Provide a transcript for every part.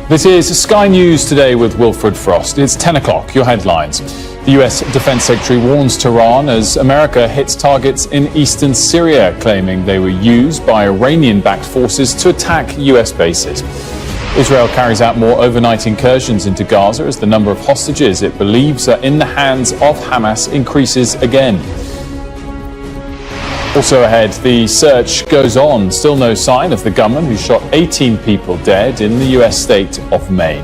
This is Sky News Today with Wilfred Frost. It's 10 o'clock. Your headlines. The US Defense Secretary warns Tehran as America hits targets in eastern Syria, claiming they were used by Iranian-backed forces to attack US bases. Israel carries out more overnight incursions into Gaza as the number of hostages it believes are in the hands of Hamas increases again. Also ahead, the search goes on. Still no sign of the gunman who shot 18 people dead in the US state of Maine.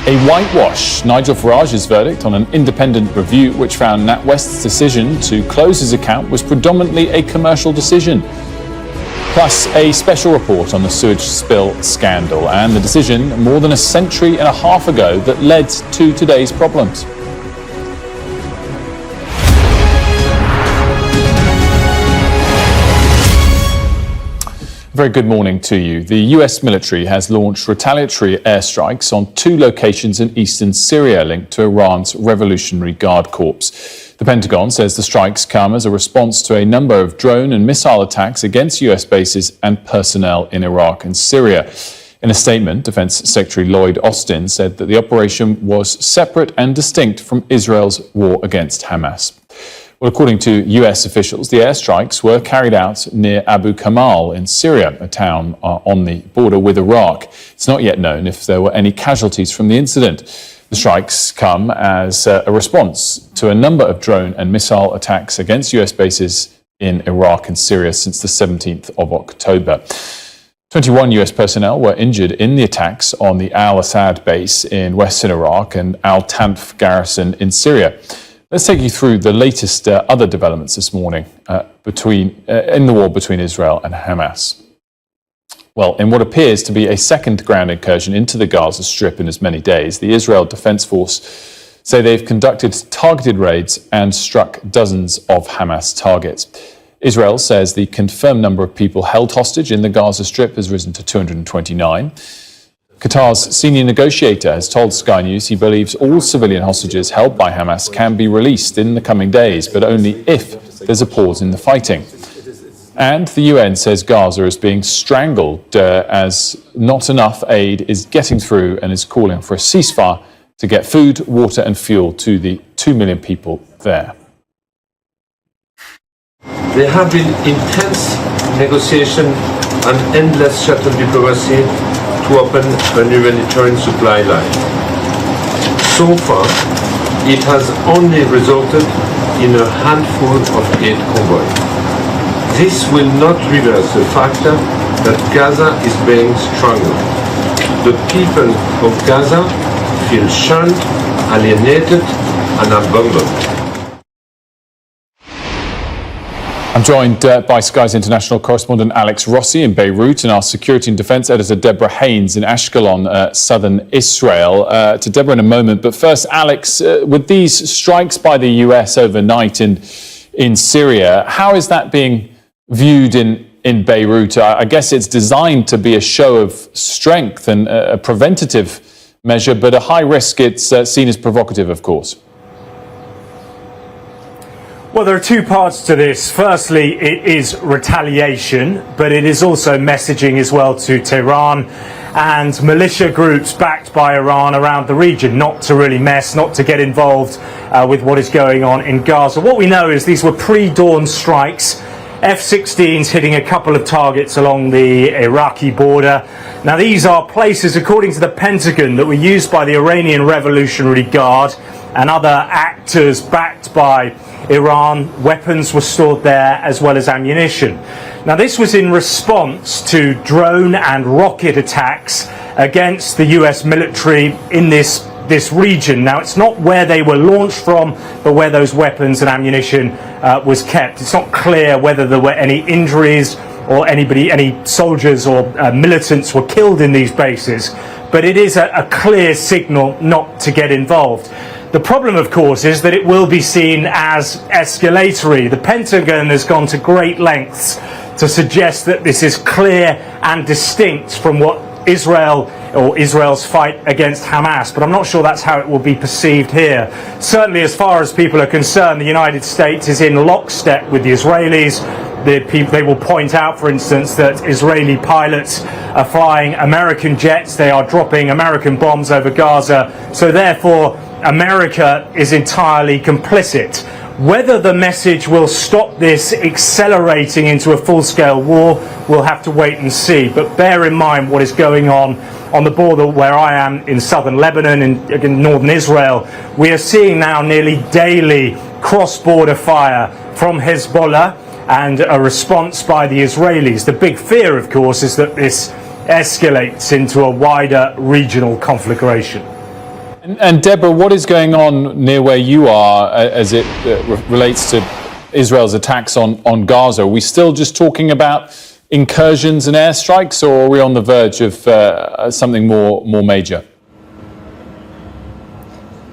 A whitewash, Nigel Farage's verdict on an independent review which found NatWest's decision to close his account was predominantly a commercial decision. Plus a special report on the sewage spill scandal and the decision more than a century and a half ago that led to today's problems. Very good morning to you. The US military has launched retaliatory airstrikes on 2 locations in eastern Syria linked to Iran's Revolutionary Guard Corps. The Pentagon says the strikes come as a response to a number of drone and missile attacks against US bases and personnel in Iraq and Syria. In a statement, Defense Secretary Lloyd Austin said that the operation was separate and distinct from Israel's war against Hamas. Well, according to US officials, the airstrikes were carried out near Abu Kamal in Syria, a town on the border with Iraq. It's not yet known if there were any casualties from the incident. The strikes come as a response to a number of drone and missile attacks against US bases in Iraq and Syria since the 17th of October. 21 US personnel were injured in the attacks on the Al-Assad base in western Iraq and Al-Tanf garrison in Syria. Let's take you through the latest other developments this morning in the war between Israel and Hamas. Well, in what appears to be a second ground incursion into the Gaza Strip in as many days, the Israel Defense Force say they've conducted targeted raids and struck dozens of Hamas targets. Israel says the confirmed number of people held hostage in the Gaza Strip has risen to 229. Qatar's senior negotiator has told Sky News he believes all civilian hostages held by Hamas can be released in the coming days, but only if there's a pause in the fighting. And the UN says Gaza is being strangled as not enough aid is getting through and is calling for a ceasefire to get food, water and fuel to the 2 million people there. There have been intense negotiation and endless shuttle diplomacy to open a humanitarian supply line. So far, it has only resulted in a handful of aid convoys. This will not reverse the fact that Gaza is being strangled. The people of Gaza feel shunned, alienated, and abandoned. I'm joined by Sky's international correspondent Alex Rossi in Beirut and our security and defence editor Deborah Haynes in Ashkelon, southern Israel. To Deborah in a moment, but first, Alex, with these strikes by the US overnight in Syria, how is that being viewed in Beirut? I guess it's designed to be a show of strength and a preventative measure, but a high risk it's seen as provocative, of course. Well, there are 2 parts to this. Firstly, it is retaliation, but it is also messaging as well to Tehran and militia groups backed by Iran around the region, not to really mess, not to get involved with what is going on in Gaza. What we know is these were pre-dawn strikes, F-16s hitting a couple of targets along the Iraqi border. Now, these are places, according to the Pentagon, that were used by the Iranian Revolutionary Guard and other actors backed by Iran. Weapons were stored there as well as ammunition. Now, this was in response to drone and rocket attacks against the US military in this region. Now, it's not where they were launched from, but where those weapons and ammunition was kept. It's not clear whether there were any injuries or any soldiers or militants were killed in these bases, but it is a clear signal not to get involved. The problem, of course, is that it will be seen as escalatory. The Pentagon has gone to great lengths to suggest that this is clear and distinct from what Israel's fight against Hamas, but I'm not sure that's how it will be perceived here. Certainly, as far as people are concerned, the United States is in lockstep with the Israelis. They will point out, for instance, that Israeli pilots are flying American jets. They are dropping American bombs over Gaza. So therefore, America is entirely complicit. Whether the message will stop this accelerating into a full-scale war, we'll have to wait and see. But bear in mind what is going on the border where I am in southern Lebanon, in northern Israel. We are seeing now nearly daily cross-border fire from Hezbollah and a response by the Israelis. The big fear, of course, is that this escalates into a wider regional conflagration. And Deborah, what is going on near where you are as it relates to Israel's attacks on Gaza? Are we still just talking about incursions and airstrikes, or are we on the verge of something more major?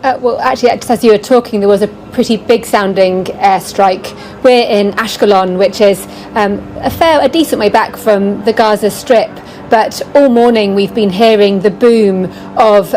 Well, actually, just as you were talking, there was a pretty big-sounding airstrike. We're in Ashkelon, which is a decent way back from the Gaza Strip. But all morning we've been hearing the boom of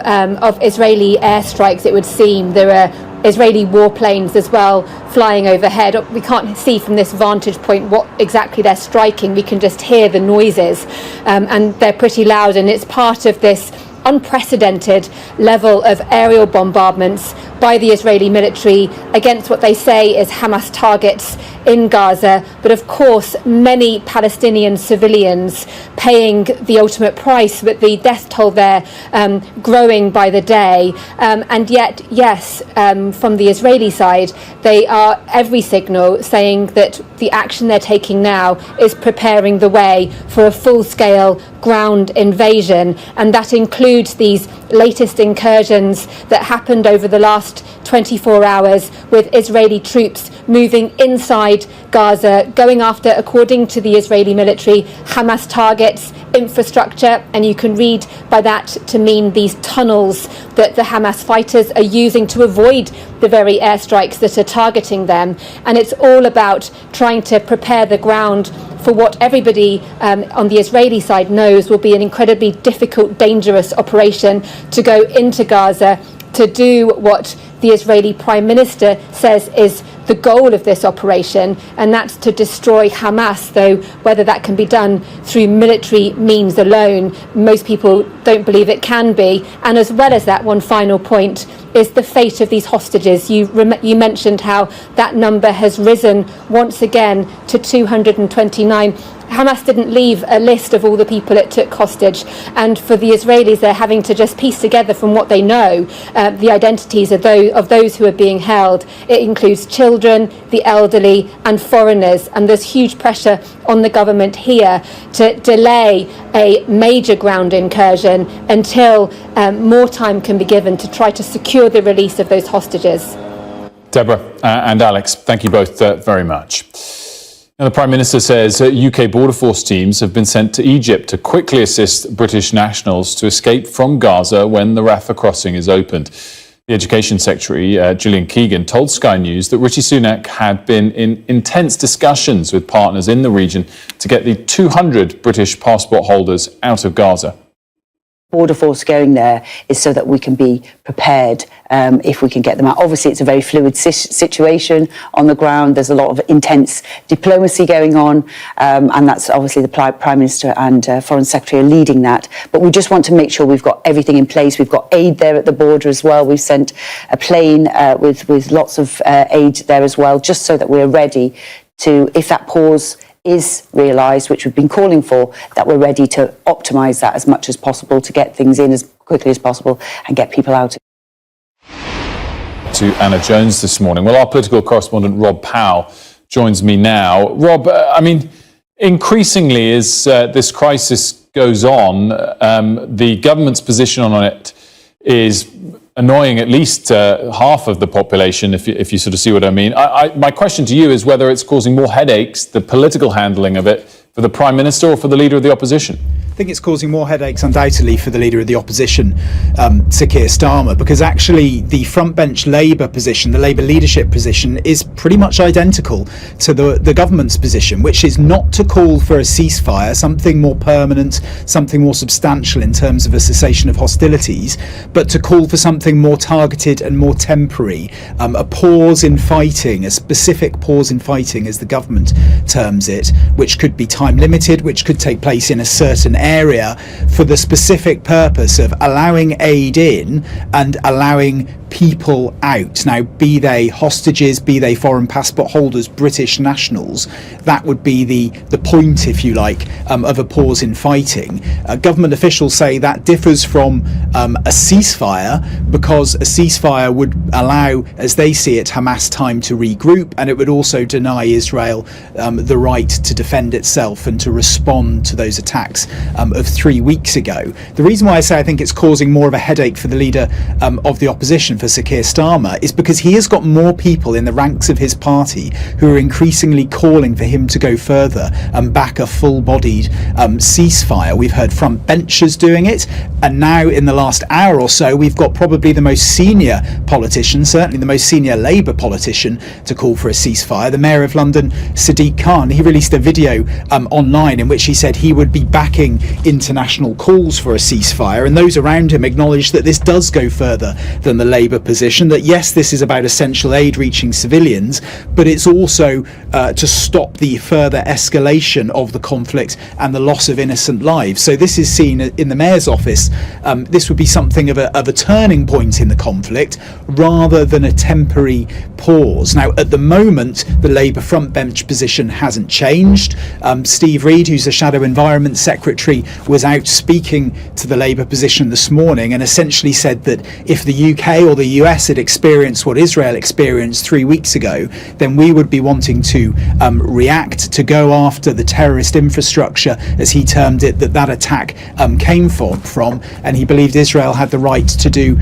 Israeli airstrikes, it would seem. There are Israeli warplanes as well flying overhead. We can't see from this vantage point what exactly they're striking. We can just hear the noises, and they're pretty loud. And it's part of this unprecedented level of aerial bombardments by the Israeli military against what they say is Hamas targets in Gaza, but of course many Palestinian civilians paying the ultimate price, with the death toll there growing by the day. And yet, yes, from the Israeli side, they are every signal saying that the action they're taking now is preparing the way for a full-scale ground invasion, and that includes these latest incursions that happened over the last 24 hours, with Israeli troops moving inside Gaza, going after, according to the Israeli military, Hamas targets, infrastructure, and you can read by that to mean these tunnels that the Hamas fighters are using to avoid the very airstrikes that are targeting them. And it's all about trying to prepare the ground for what everybody on the Israeli side knows will be an incredibly difficult, dangerous operation to go into Gaza, to do what the Israeli Prime Minister says is the goal of this operation, and that's to destroy Hamas, though whether that can be done through military means alone, most people don't believe it can be. And as well as that, one final point is the fate of these hostages. You mentioned how that number has risen once again to 229. Hamas didn't leave a list of all the people it took hostage, and for the Israelis, they're having to just piece together from what they know the identities of those who are being held. It includes children, the elderly, and foreigners, and there's huge pressure on the government here to delay a major ground incursion until more time can be given to try to secure the release of those hostages. Deborah and Alex, thank you both very much. Now, the Prime Minister says UK Border Force teams have been sent to Egypt to quickly assist British nationals to escape from Gaza when the Rafah crossing is opened. The Education Secretary, Gillian Keegan, told Sky News that Rishi Sunak had been in intense discussions with partners in the region to get the 200 British passport holders out of Gaza. Border Force going there is so that we can be prepared if we can get them out. Obviously, it's a very fluid situation on the ground. There's a lot of intense diplomacy going on, and that's obviously the Prime Minister and Foreign Secretary are leading that. But we just want to make sure we've got everything in place. We've got aid there at the border as well. We've sent a plane with lots of aid there as well, just so that we're ready to, if that pause is realised, which we've been calling for, that we're ready to optimise that as much as possible to get things in as quickly as possible and get people out. To Anna Jones this morning. Well, our political correspondent Rob Powell joins me now. Rob, increasingly as this crisis goes on, the government's position on it is annoying at least half of the population, if you sort of see what I mean. My question to you is whether it's causing more headaches, the political handling of it, for the Prime Minister or for the Leader of the Opposition? think it's causing more headaches undoubtedly for the leader of the opposition, Sir Keir Starmer, because actually the frontbench Labour position, the Labour leadership position, is pretty much identical to the government's position, which is not to call for a ceasefire, something more permanent, something more substantial in terms of a cessation of hostilities, but to call for something more targeted and more temporary, a pause in fighting, a specific pause in fighting as the government terms it, which could be time limited, which could take place in a certain area for the specific purpose of allowing aid in and allowing people out. Now, be they hostages, be they foreign passport holders, British nationals, that would be the point, if you like, of a pause in fighting. Government officials say that differs from a ceasefire, because a ceasefire would allow, as they see it, Hamas time to regroup, and it would also deny Israel the right to defend itself and to respond to those attacks of 3 weeks ago. The reason why I say I think it's causing more of a headache for the leader of the opposition, for Sir Keir Starmer, is because he has got more people in the ranks of his party who are increasingly calling for him to go further and back a full-bodied ceasefire. We've heard frontbenchers doing it, and now in the last hour or so we've got probably the most senior politician, certainly the most senior Labour politician, to call for a ceasefire. The Mayor of London, Sadiq Khan, he released a video online in which he said he would be backing international calls for a ceasefire, and those around him acknowledged that this does go further than the Labour position, that yes, this is about essential aid reaching civilians, but it's also to stop the further escalation of the conflict and the loss of innocent lives. So this is seen in the Mayor's office, this would be something of a turning point in the conflict rather than a temporary pause. Now, at the moment, the Labour frontbench position hasn't changed. Steve Reid, who's the Shadow Environment Secretary, was out speaking to the Labour position this morning and essentially said that if the UK or the US had experienced what Israel experienced 3 weeks ago, then we would be wanting to react, to go after the terrorist infrastructure, as he termed it, that attack came from, and he believed Israel had the right to do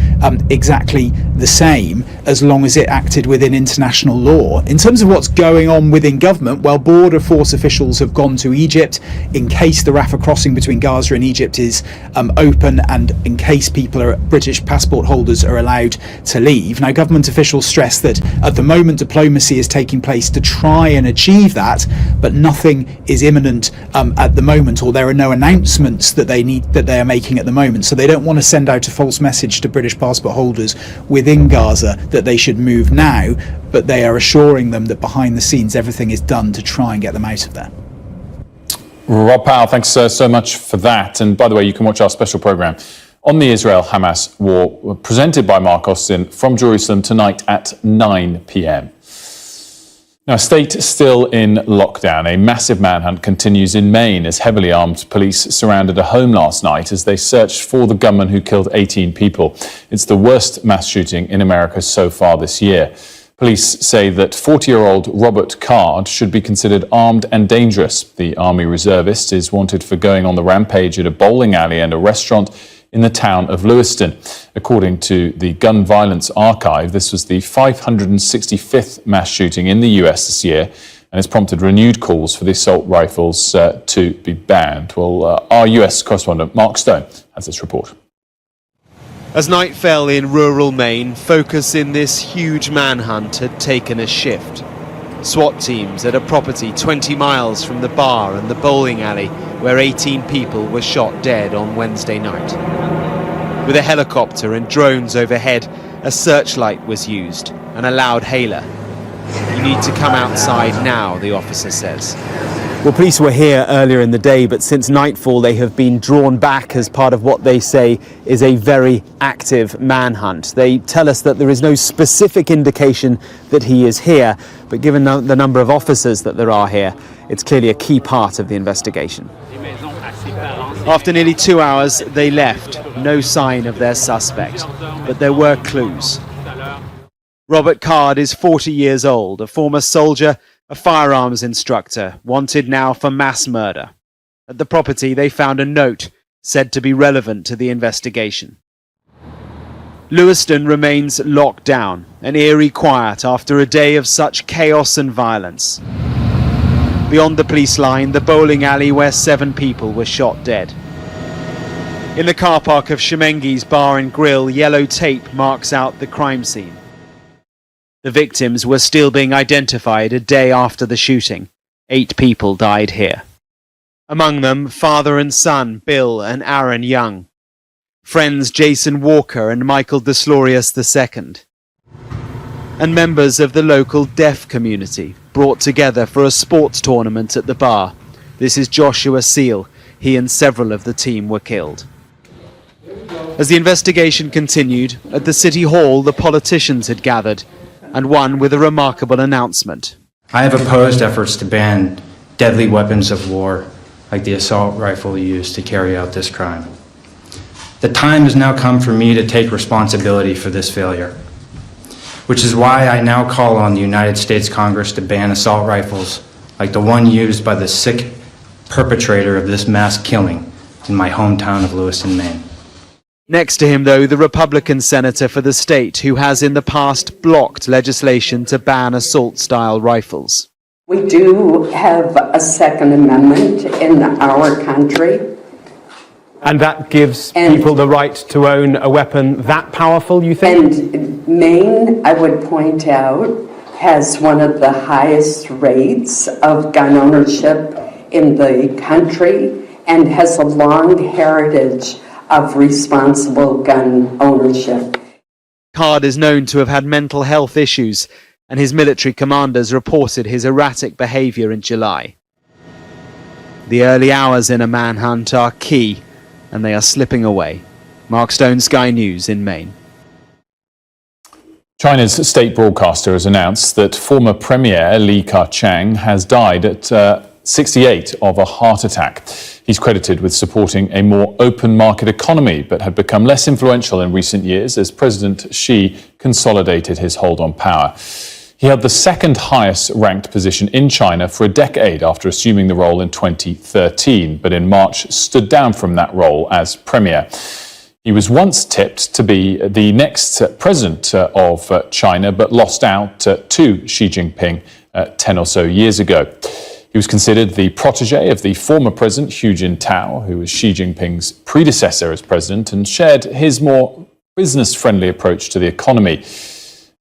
exactly the same as long as it acted within international law. In terms of what's going on within government, well, border force officials have gone to Egypt in case the Rafah crossing between Gaza and Egypt is open, and in case British passport holders are allowed to leave. Now, government officials stress that at the moment diplomacy is taking place to try and achieve that, but nothing is imminent at the moment, or there are no announcements that they are making at the moment. So they don't want to send out a false message to British passport holders within Gaza that they should move now, but they are assuring them that behind the scenes everything is done to try and get them out of there. Rob Powell, thanks so much for that. And by the way, you can watch our special programme on the Israel-Hamas war, presented by Mark Austin from Jerusalem tonight at 9 p.m. Now, state still in lockdown. A massive manhunt continues in Maine as heavily armed police surrounded a home last night as they searched for the gunman who killed 18 people. It's the worst mass shooting in America so far this year. Police say that 40-year-old Robert Card should be considered armed and dangerous. The Army reservist is wanted for going on the rampage at a bowling alley and a restaurant in the town of Lewiston. According to the Gun Violence Archive, this was the 565th mass shooting in the US this year, and has prompted renewed calls for the assault rifles to be banned. Well, our US correspondent Mark Stone has this report. As night fell in rural Maine, focus in this huge manhunt had taken a shift. SWAT teams at a property 20 miles from the bar and the bowling alley where 18 people were shot dead on Wednesday night. With a helicopter and drones overhead, a searchlight was used and a loud hailer. "You need to come outside now," the officer says. Well, police were here earlier in the day, but since nightfall they have been drawn back as part of what they say is a very active manhunt. They tell us that there is no specific indication that he is here, but given the number of officers that there are here, it's clearly a key part of the investigation. After nearly 2 hours, they left. No sign of their suspect, but there were clues. Robert Card is 40 years old, a former soldier, a firearms instructor, wanted now for mass murder. At the property, they found a note said to be relevant to the investigation. Lewiston remains locked down, an eerie quiet after a day of such chaos and violence. Beyond the police line, the bowling alley where 7 people were shot dead. In the car park of Shemengi's Bar and Grill, yellow tape marks out the crime scene. The victims were still being identified a day after the shooting. 8 people died here. Among them, father and son Bill and Aaron Young. Friends Jason Walker and Michael Deslorius II. And members of the local deaf community brought together for a sports tournament at the bar. This is Joshua Seal. He and several of the team were killed. As the investigation continued, at the City Hall the politicians had gathered, and one with a remarkable announcement. I have opposed efforts to ban deadly weapons of war like the assault rifle used to carry out this crime. The time has now come for me to take responsibility for this failure, which is why I now call on the United States Congress to ban assault rifles like the one used by the sick perpetrator of this mass killing in my hometown of Lewiston, Maine. Next to him, though, the Republican senator for the state who has in the past blocked legislation to ban assault-style rifles. We do have a Second Amendment in our country. And that gives people the right to own a weapon that powerful, you think? And Maine, I would point out, has one of the highest rates of gun ownership in the country and has a long heritage of responsible gun ownership. Card is known to have had mental health issues, and his military commanders reported his erratic behaviour in July. The early hours in a manhunt are key, and they are slipping away. Mark Stone, Sky News in Maine. China's state broadcaster has announced that former Premier Li Ka-chang has died at 68 of a heart attack. He's credited with supporting a more open market economy, but had become less influential in recent years as President Xi consolidated his hold on power. He held the second highest ranked position in China for a decade after assuming the role in 2013, but in March stood down from that role as premier. He was once tipped to be the next president of China, but lost out to Xi Jinping 10 or so years ago. He was considered the protege of the former president, Hu Jintao, who was Xi Jinping's predecessor as president, and shared his more business-friendly approach to the economy.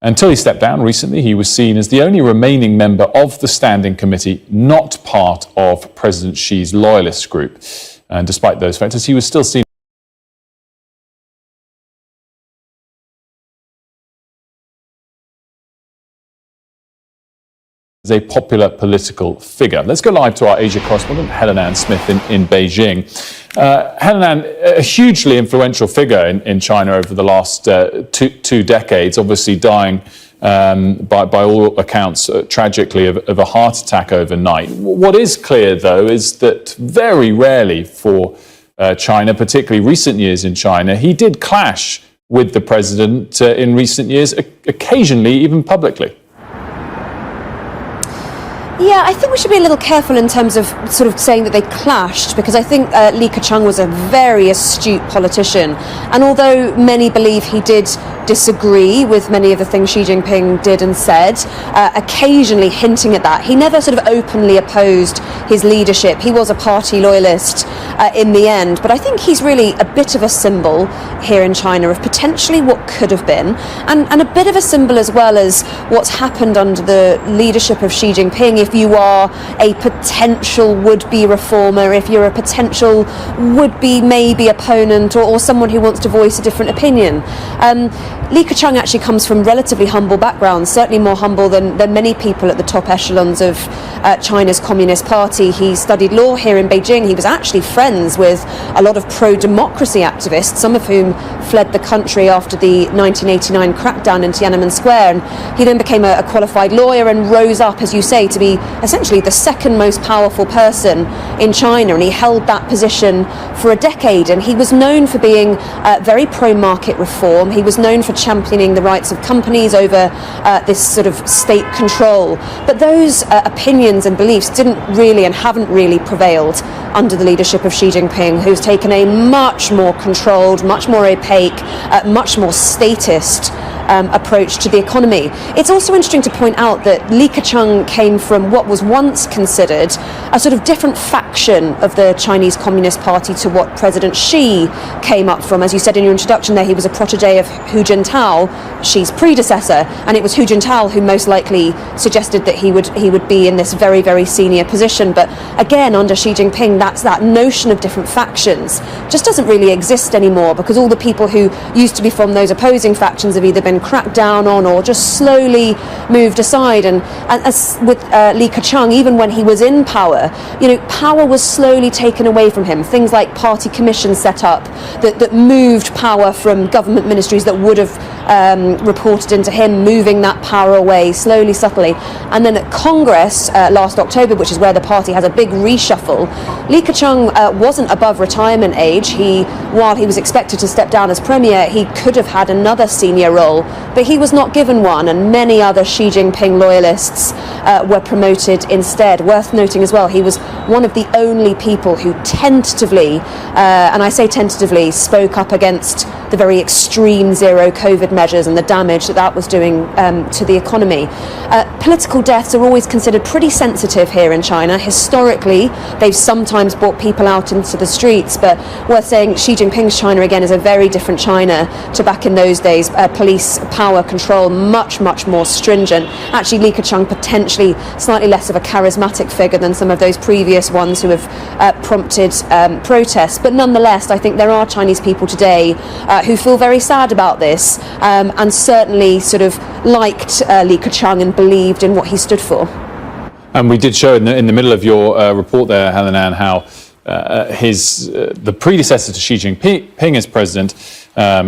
Until he stepped down recently, he was seen as the only remaining member of the Standing Committee not part of President Xi's loyalist group. And despite those factors, he was still seen as a popular political figure. Let's go live to our Asia correspondent, Helen Ann Smith in Beijing. Helen Ann, a hugely influential figure in China over the last two decades, obviously dying by all accounts tragically of a heart attack overnight. What is clear, though, is that very rarely for China, particularly recent years in China, he did clash with the president in recent years, occasionally even publicly. Yeah, I think we should be a little careful in terms of sort of saying that they clashed, because I think Li Ka-chang was a very astute politician, and although many believe he did disagree with many of the things Xi Jinping did and said, occasionally hinting at that, he never sort of openly opposed his leadership. He was a party loyalist in the end, but I think he's really a bit of a symbol here in China of potentially what could have been, and a bit of a symbol as well as what's happened under the leadership of Xi Jinping. If you are a potential would-be reformer, if you're a potential would-be maybe opponent, or someone who wants to voice a different opinion. Li Ka-chang actually comes from relatively humble backgrounds, certainly more humble than many people at the top echelons of China's Communist Party. He studied law here in Beijing. He was actually friends with a lot of pro-democracy activists, some of whom fled the country after the 1989 crackdown in Tiananmen Square. And he then became a qualified lawyer and rose up, as you say, to be essentially the second most powerful person in China. And he held that position for a decade. And he was known for being very pro-market reform. He was known for championing the rights of companies over this sort of state control. But those opinions and beliefs didn't really and haven't really prevailed under the leadership of Xi Jinping, who's taken a much more controlled, much more opaque, much more statist approach to the economy. It's also interesting to point out that Li Keqiang came from what was once considered a sort of different faction of the Chinese Communist Party to what President Xi came up from. As you said in your introduction there, he was a protege of Hu Jintao, Xi's predecessor, and it was Hu Jintao who most likely suggested that he would be in this very, very senior position. But again, under Xi Jinping, that notion of different factions just doesn't really exist anymore, because all the people who used to be from those opposing factions have either been cracked down on or just slowly moved aside. And as with Li Keqiang, even when he was in power, power was slowly taken away from him. Things like party commissions set up that moved power from government ministries that would have reported into him, moving that power away slowly, subtly. And then at Congress last October, which is where the party has a big reshuffle, Li Keqiang wasn't above retirement age. While he was expected to step down as premier, he could have had another senior role, but he was not given one, and many other Xi Jinping loyalists were promoted instead. Worth noting as well, he was one of the only people who tentatively, and I say tentatively, spoke up against the very extreme zero COVID measures and the damage that was doing to the economy. Political deaths are always considered pretty sensitive here in China. Historically, they've sometimes brought people out into the streets, but worth saying, Xi Jinping's China, again, is a very different China to back in those days. Police power control much, much more stringent. Actually, Li Keqiang potentially slightly less of a charismatic figure than some of those previous ones who have prompted protests. But nonetheless, I think there are Chinese people today who feel very sad about this, and certainly sort of liked Li Keqiang and believed in what he stood for. And we did show in the middle of your report there, Helen Ann, how the predecessor to Xi Jinping as president,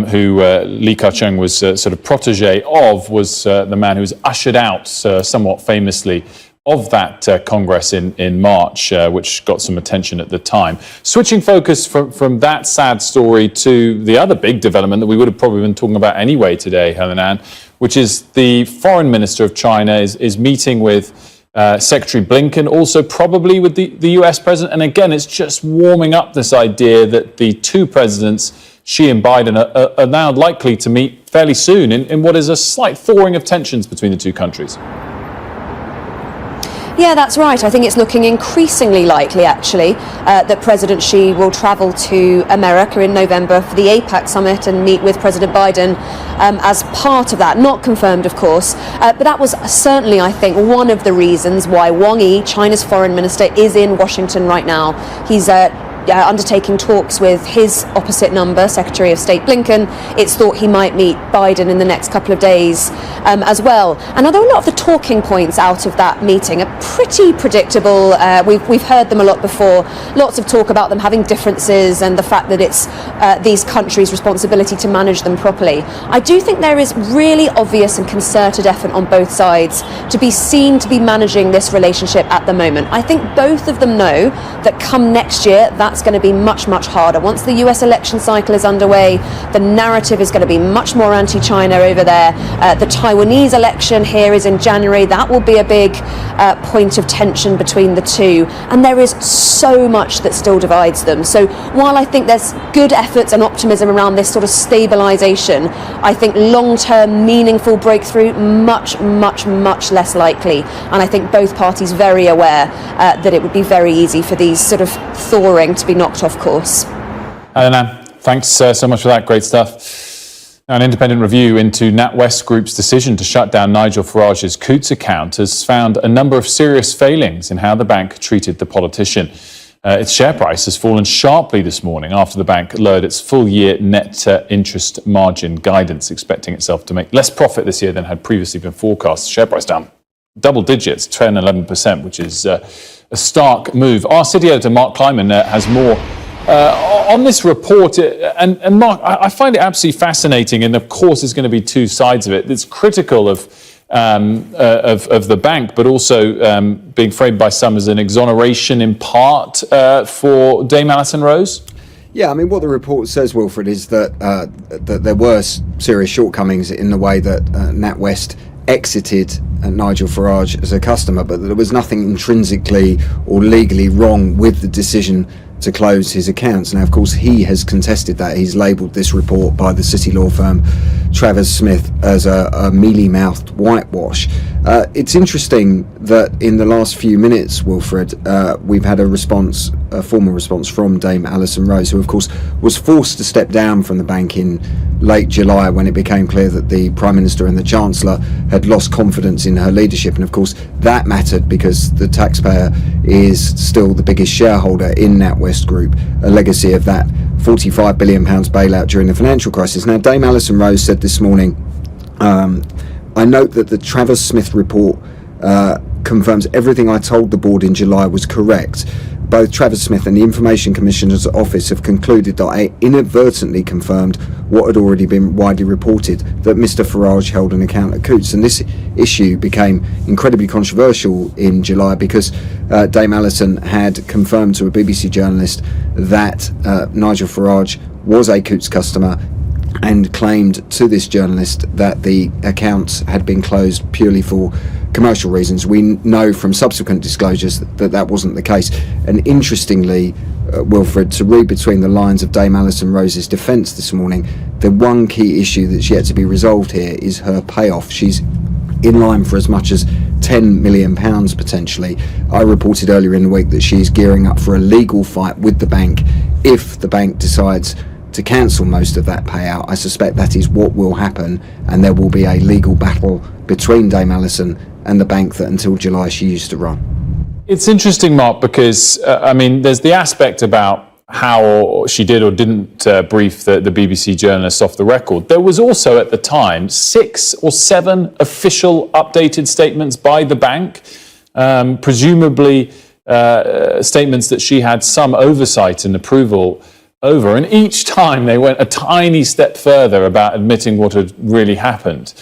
who Li Keqiang was sort of protege of, was the man who was ushered out somewhat famously of that Congress in March, which got some attention at the time. Switching focus from that sad story to the other big development that we would have probably been talking about anyway today, Helen Ann, which is the foreign minister of China is meeting with Secretary Blinken, also probably with the US president. And again, it's just warming up this idea that the two presidents, Xi and Biden, are now likely to meet fairly soon in what is a slight thawing of tensions between the two countries. Yeah, that's right. I think it's looking increasingly likely, actually, that President Xi will travel to America in November for the APEC summit and meet with President Biden as part of that. Not confirmed, of course, but that was certainly, I think, one of the reasons why Wang Yi, China's foreign minister, is in Washington right now. He's undertaking talks with his opposite number, Secretary of State Blinken. It's thought he might meet Biden in the next couple of days as well. And although a lot of the talking points out of that meeting are pretty predictable, we've heard them a lot before, lots of talk about them having differences and the fact that it's these countries' responsibility to manage them properly. I do think there is really obvious and concerted effort on both sides to be seen to be managing this relationship at the moment. I think both of them know that come next year, that's going to be much, much harder. Once the US election cycle is underway, the narrative is going to be much more anti-China over there. The Taiwanese election here is in January. That will be a big point of tension between the two. And there is so much that still divides them. So while I think there's good efforts and optimism around this sort of stabilization, I think long-term meaningful breakthrough, much, much, much less likely. And I think both parties very aware that it would be very easy for these sort of thawing to be knocked off course. Anna, thanks so much for that. Great stuff. Now, an independent review into NatWest Group's decision to shut down Nigel Farage's Coutts account has found a number of serious failings in how the bank treated the politician. Its share price has fallen sharply this morning after the bank lowered its full-year net interest margin guidance, expecting itself to make less profit this year than had previously been forecast. Share price down double digits, 10-11%, which is a stark move. Our city editor, Mark Kleiman, has more on this report. And Mark, I find it absolutely fascinating. And of course, there's going to be two sides of it. It's critical of the bank, but also being framed by some as an exoneration in part for Dame Alison Rose. Yeah, I mean, what the report says, Wilfred, is that there were serious shortcomings in the way that NatWest exited Nigel Farage as a customer, but there was nothing intrinsically or legally wrong with the decision to close his accounts. Now, of course, he has contested that. He's labelled this report by the City law firm Travers Smith as a mealy-mouthed whitewash. It's interesting that in the last few minutes, Wilfred, we've had a formal response from Dame Alison Rose, who of course was forced to step down from the bank in late July when it became clear that the Prime Minister and the Chancellor had lost confidence in her leadership. And of course that mattered because the taxpayer is still the biggest shareholder in NatWest Group, a legacy of that £45 billion bailout during the financial crisis. Now, Dame Alison Rose said this morning, I note that the Travers Smith report confirms everything I told the board in July was correct. Both Travers Smith and the Information Commissioner's Office have concluded that I inadvertently confirmed what had already been widely reported, that Mr Farage held an account at Coutts. And this issue became incredibly controversial in July because Dame Alison had confirmed to a BBC journalist that Nigel Farage was a Coutts customer and claimed to this journalist that the accounts had been closed purely for commercial reasons. We know from subsequent disclosures that that wasn't the case. And interestingly, Wilfred, to read between the lines of Dame Alison Rose's defence this morning, the one key issue that's yet to be resolved here is her payoff. She's in line for as much as £10 million potentially. I reported earlier in the week that she's gearing up for a legal fight with the bank if the bank decides to cancel most of that payout. I suspect that is what will happen, and there will be a legal battle between Dame Alison and the bank that until July she used to run. It's interesting, Mark, because there's the aspect about how she did or didn't brief the BBC journalists off the record. There was also at the time 6 or 7 official updated statements by the bank, presumably statements that she had some oversight and approval over, and each time they went a tiny step further about admitting what had really happened.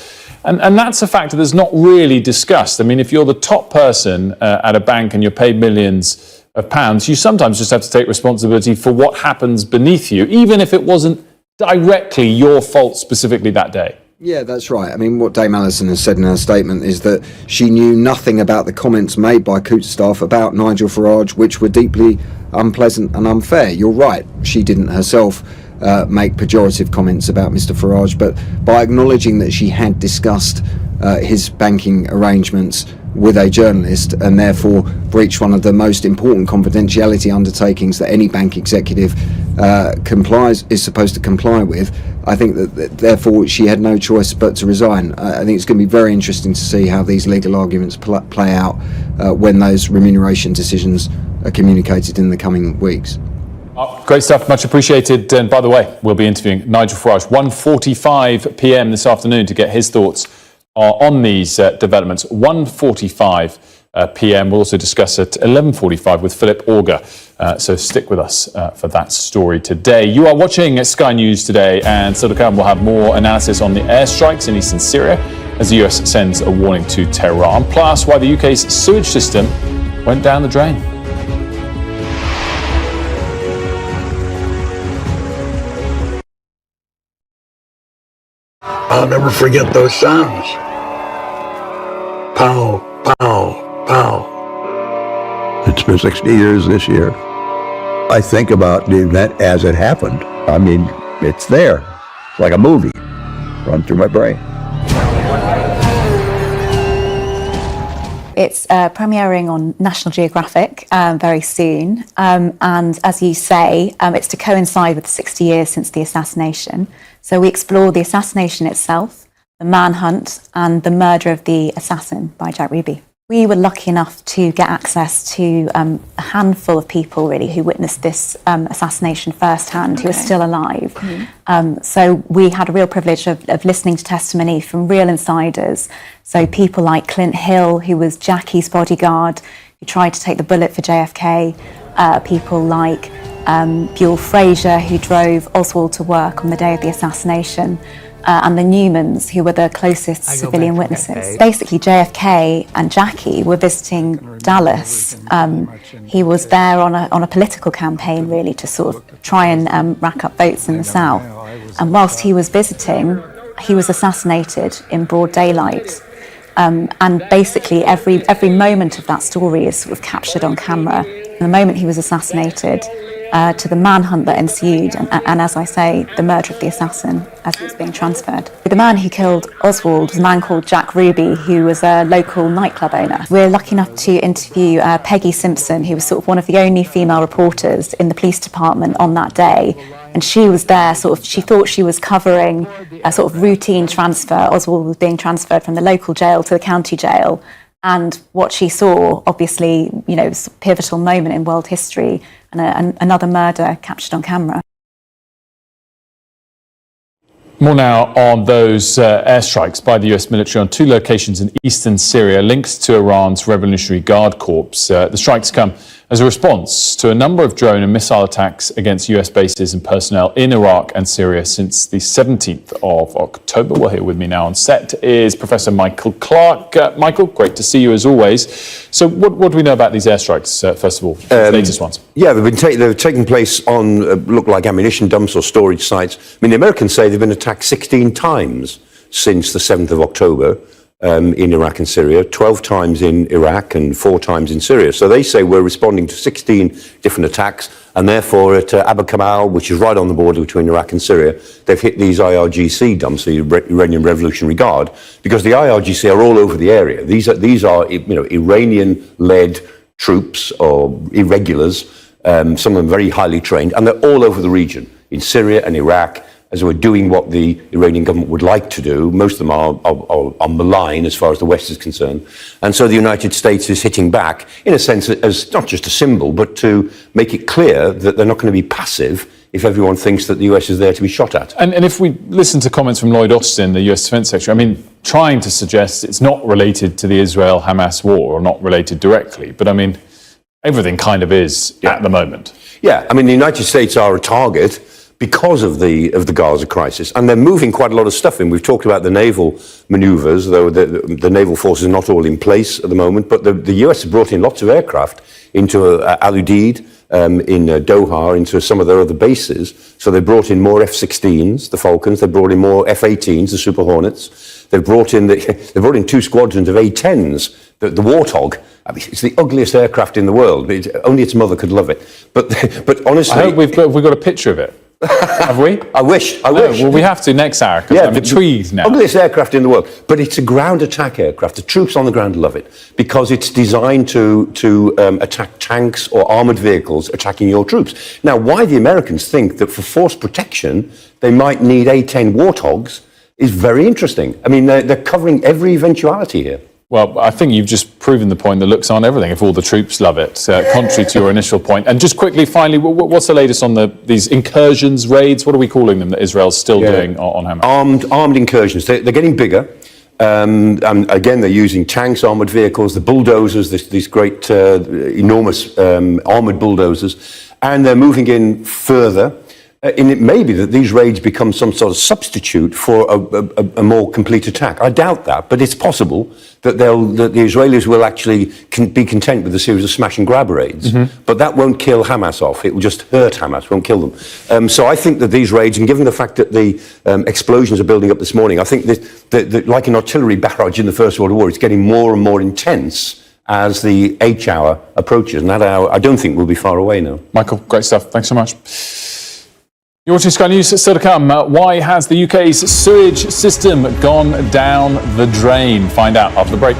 And that's a factor that's not really discussed. I mean, if you're the top person at a bank and you're paid millions of pounds, you sometimes just have to take responsibility for what happens beneath you, even if it wasn't directly your fault specifically that day. Yeah, that's right. I mean, what Dame Alison has said in her statement is that she knew nothing about the comments made by Coutts staff about Nigel Farage, which were deeply unpleasant and unfair. You're right, she didn't herself make pejorative comments about Mr Farage, but by acknowledging that she had discussed his banking arrangements with a journalist and therefore breached one of the most important confidentiality undertakings that any bank executive is supposed to comply with, I think that therefore she had no choice but to resign. I think it's going to be very interesting to see how these legal arguments play out when those remuneration decisions are communicated in the coming weeks. Great stuff, much appreciated. And by the way, we'll be interviewing Nigel Farage 1:45 p.m. this afternoon to get his thoughts on these developments. 1:45 p.m. We'll also discuss at 11:45 with Philip Auger. So stick with us for that story today. You are watching Sky News today, and still to come we'll have more analysis on the airstrikes in eastern Syria as the US sends a warning to Tehran, plus why the UK's sewage system went down the drain. I'll never forget those sounds. Pow, pow, pow. It's been 60 years this year. I think about the event as it happened. I mean, it's there. It's like a movie run through my brain. It's premiering on National Geographic very soon. And as you say, it's to coincide with 60 years since the assassination. So we explore the assassination itself, the manhunt, and the murder of the assassin by Jack Ruby. We were lucky enough to get access to a handful of people, really, who witnessed this assassination firsthand, who are still alive. So we had a real privilege of listening to testimony from real insiders. So people like Clint Hill, who was Jackie's bodyguard, who tried to take the bullet for JFK. People like Buell Frazier, who drove Oswald to work on the day of the assassination. And the Newmans, who were the closest civilian witnesses. Basically, JFK and Jackie were visiting Dallas. He was there on a political campaign, really, to sort of try and rack up votes in the South. And whilst he was visiting, he was assassinated in broad daylight. And basically, every moment of that story is sort of captured on camera. And the moment he was assassinated, to the manhunt that ensued, and as I say, the murder of the assassin as he was being transferred. The man who killed Oswald was a man called Jack Ruby, who was a local nightclub owner. We're lucky enough to interview Peggy Simpson, who was sort of one of the only female reporters in the police department on that day. And she was there, she thought she was covering a sort of routine transfer. Oswald was being transferred from the local jail to the county jail. And what she saw, obviously, was a pivotal moment in world history, and another murder captured on camera. More now on those airstrikes by the US military on 2 locations in eastern Syria linked to Iran's Revolutionary Guard Corps. The strikes come as a response to a number of drone and missile attacks against US bases and personnel in Iraq and Syria since the 17th of October. Well, here with me now on set is Professor Michael Clark. Michael, great to see you as always. So what do we know about these airstrikes, first of all, the latest ones? Yeah, they've taken place on, look like ammunition dumps or storage sites. I mean, the Americans say they've been attacked 16 times since the 7th of October. In Iraq and Syria, 12 times in Iraq and 4 times in Syria. So they say we're responding to 16 different attacks, and therefore at Abu Kamal, which is right on the border between Iraq and Syria, they've hit these IRGC dumps, the Iranian Revolutionary Guard, because the IRGC are all over the area. These are Iranian-led troops or irregulars, some of them very highly trained, and they're all over the region, in Syria and Iraq, as we're doing what the Iranian government would like to do. Most of them are malign as far as the West is concerned. And so the United States is hitting back, in a sense, as not just a symbol, but to make it clear that they're not going to be passive if everyone thinks that the US is there to be shot at. And if we listen to comments from Lloyd Austin, the US Defence Secretary, I mean, trying to suggest it's not related to the Israel-Hamas war, or not related directly, but I mean, everything kind of is at the moment. Yeah, I mean, the United States are a target because of the Gaza crisis, and they're moving quite a lot of stuff in. We've talked about the naval manoeuvres, though the naval forces are not all in place at the moment, but the US has brought in lots of aircraft into Al Udeid, in Doha, into some of their other bases. So they brought in more F-16s, the Falcons. They brought in more F-18s, the Super Hornets. They've brought in 2 squadrons of A-10s, the Warthog. I mean, it's the ugliest aircraft in the world. Only its mother could love it. But honestly, I hope we've got a picture of it. Have we? I wish. Well, we have to next hour, because I'm intrigued now. Ugliest aircraft in the world, but it's a ground attack aircraft. The troops on the ground love it because it's designed to attack tanks or armoured vehicles attacking your troops. Now, why the Americans think that for force protection they might need A-10 Warthogs is very interesting. I mean, they're covering every eventuality here. Well, I think you've just proven the point that looks aren't everything if all the troops love it, contrary to your initial point. And just quickly, finally, what's the latest on these incursions, raids? What are we calling them that Israel's still doing on Hamas? Armed incursions. They're getting bigger. And again, they're using tanks, armoured vehicles, the bulldozers, these great, enormous armoured bulldozers. And they're moving in further. And it may be that these raids become some sort of substitute for a more complete attack. I doubt that, but it's possible that the Israelis will actually be content with a series of smash and grab raids. But that won't kill Hamas off. It will just hurt Hamas, won't kill them. So I think that these raids, and given the fact that the explosions are building up this morning, I think that like an artillery barrage in the First World War, it's getting more and more intense as the H-hour approaches. And that hour, I don't think, will be far away now. Michael, great stuff. Thanks so much. You're watching Sky News. Still to come, why has the UK's sewage system gone down the drain? Find out after the break.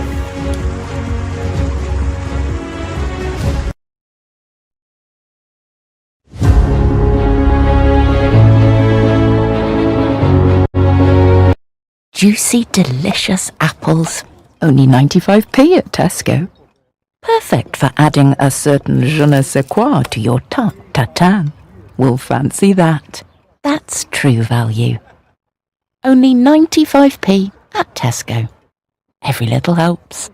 Juicy, delicious apples. Only 95p at Tesco. Perfect for adding a certain je ne sais quoi to your tarte tatin. We'll fancy that. That's true value. Only 95p at Tesco. Every little helps.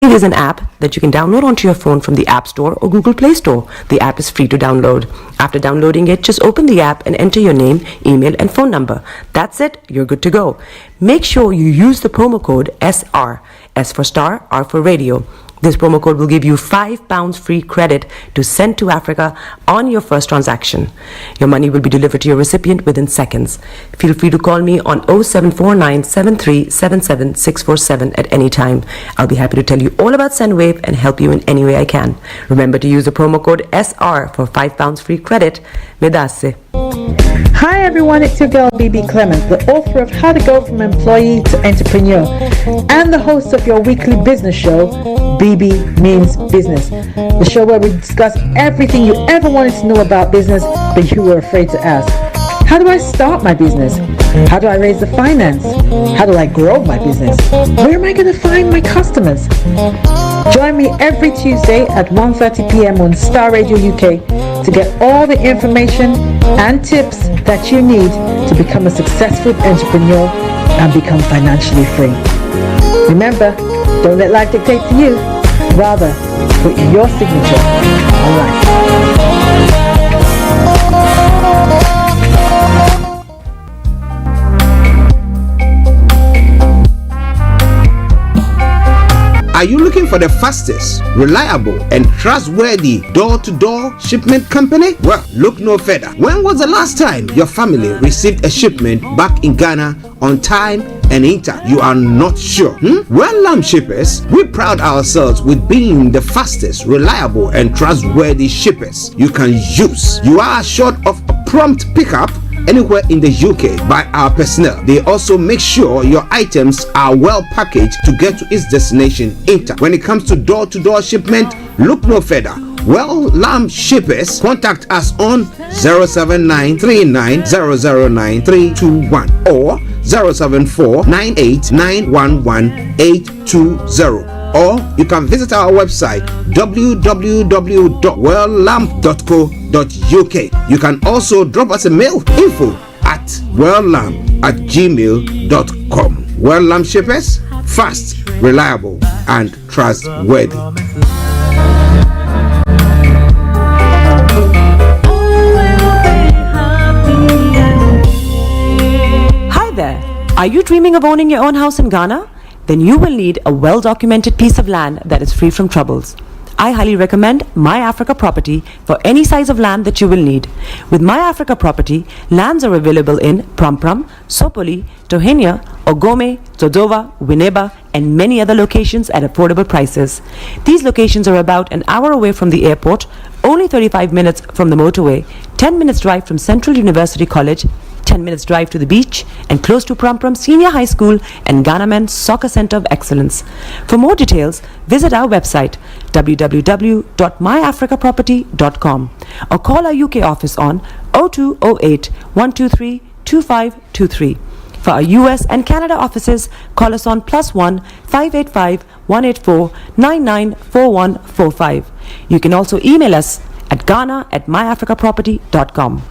Sendwave is an app that you can download onto your phone from the App Store or Google Play Store. The app is free to download. After downloading it, just open the app and enter your name, email, and phone number. That's it, you're good to go. Make sure you use the promo code SR, S for Star, R for Radio. This promo code will give you £5 free credit to send to Africa on your first transaction. Your money will be delivered to your recipient within seconds. Feel free to call me on 0749 7377 647 at any time. I'll be happy to tell you all about Sendwave and help you in any way I can. Remember to use the promo code SR for £5 free credit. Medasse. Hi everyone, it's your girl BB Clement, the author of How to Go From Employee to Entrepreneur and the host of your weekly business show, BB Means Business, the show where we discuss everything you ever wanted to know about business but you were afraid to ask. How do I start my business? How do I raise the finance? How do I grow my business? Where am I going to find my customers? Join me every Tuesday at 1:30 p.m. on Starr Radio UK to get all the information and tips that you need to become a successful entrepreneur and become financially free. Remember, don't let life dictate to you. Rather, put your signature on life. Are you looking for the fastest, reliable, and trustworthy door-to-door shipment company? Well, look no further. When was the last time your family received a shipment back in Ghana on time and in time? You are not sure? Well, Lamb Shippers, we pride ourselves with being the fastest, reliable, and trustworthy shippers you can use. You are assured of a prompt pickup anywhere in the UK by our personnel. They also make sure your items are well packaged to get to its destination in time. When it comes to door-to-door shipment, look no further. Well, Lamb Shippers, contact us on 07939009321 or 07498911820. Or you can visit our website www.welllamp.co.uk. You can also drop us a mail, info@welllamp@gmail.com. Well Lamp Shippers, fast, reliable, and trustworthy. Hi there. Are you dreaming of owning your own house in Ghana? Then you will need a well-documented piece of land that is free from troubles. I highly recommend My Africa Property for any size of land that you will need. With My Africa Property, lands are available in Pram, Sopoli, Tohenia, Ogome, Dodova, Winneba, and many other locations at affordable prices. These locations are about an hour away from the airport, only 35 minutes from the motorway, 10 minutes drive from Central University College, 10 minutes drive to the beach, and close to Pram Senior High School and Ghana Men's Soccer Center of Excellence. For more details, visit our website www.myafricaproperty.com or call our UK office on 0208 123 2523. For our US and Canada offices, call us on +1 585 184 994145. You can also email us at ghana@myafricaproperty.com.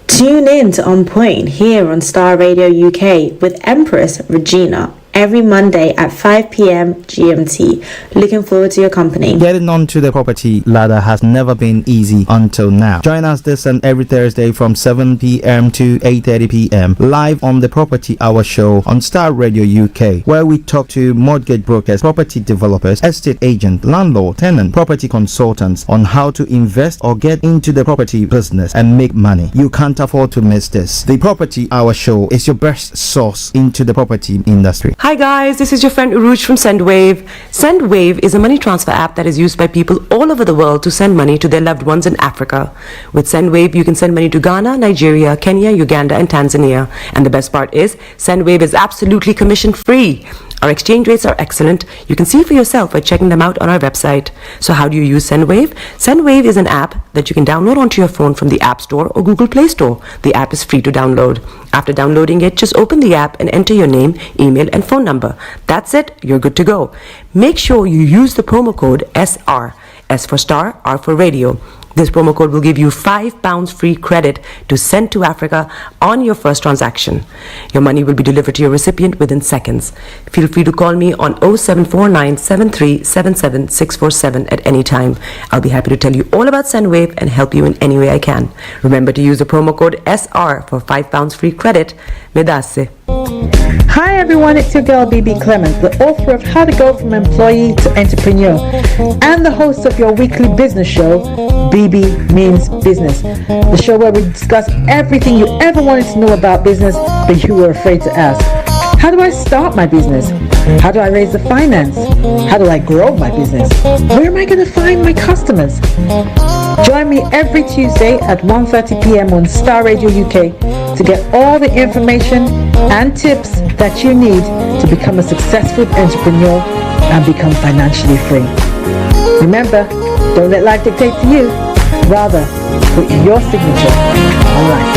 Tune in to On Point here on Starr Radio UK with Empress Regina every Monday at 5 p.m. GMT. Looking forward to your company. Getting onto the property ladder has never been easy until now. Join us this and every Thursday from 7 p.m. to 8:30 p.m. live on the Property Hour show on Starr Radio UK, where we talk to mortgage brokers, property developers, estate agents, landlord, tenant, property consultants on how to invest or get into the property business and make money. You can't afford to miss this. The Property Hour show is your best source into the property industry. Hi guys, this is your friend Uruj from Sendwave. Sendwave is a money transfer app that is used by people all over the world to send money to their loved ones in Africa. With Sendwave, you can send money to Ghana, Nigeria, Kenya, Uganda, and Tanzania. And the best part is, Sendwave is absolutely commission free. Our exchange rates are excellent. You can see for yourself by checking them out on our website. So how do you use Sendwave? Sendwave is an app that you can download onto your phone from the App Store or Google Play Store. The app is free to download. After downloading it, just open the app and enter your name, email, and phone number. That's it, you're good to go. Make sure you use the promo code SR, S for Star, R for Radio. This promo code will give you £5 free credit to send to Africa on your first transaction. Your money will be delivered to your recipient within seconds. Feel free to call me on 0749 7377 647 at any time. I'll be happy to tell you all about SendWave and help you in any way I can. Remember to use the promo code SR for £5 free credit. Medasse. Hi everyone, it's your girl BB Clement, the author of How to Go From Employee to Entrepreneur and the host of your weekly business show, BB Means Business, the show where we discuss everything you ever wanted to know about business but you were afraid to ask. How do I start my business? How do I raise the finance? How do I grow my business? Where am I going to find my customers? Join me every Tuesday at 1:30 p.m. on Starr Radio UK to get all the information and tips that you need to become a successful entrepreneur and become financially free. Remember, don't let life dictate to you. Rather, put your signature on life.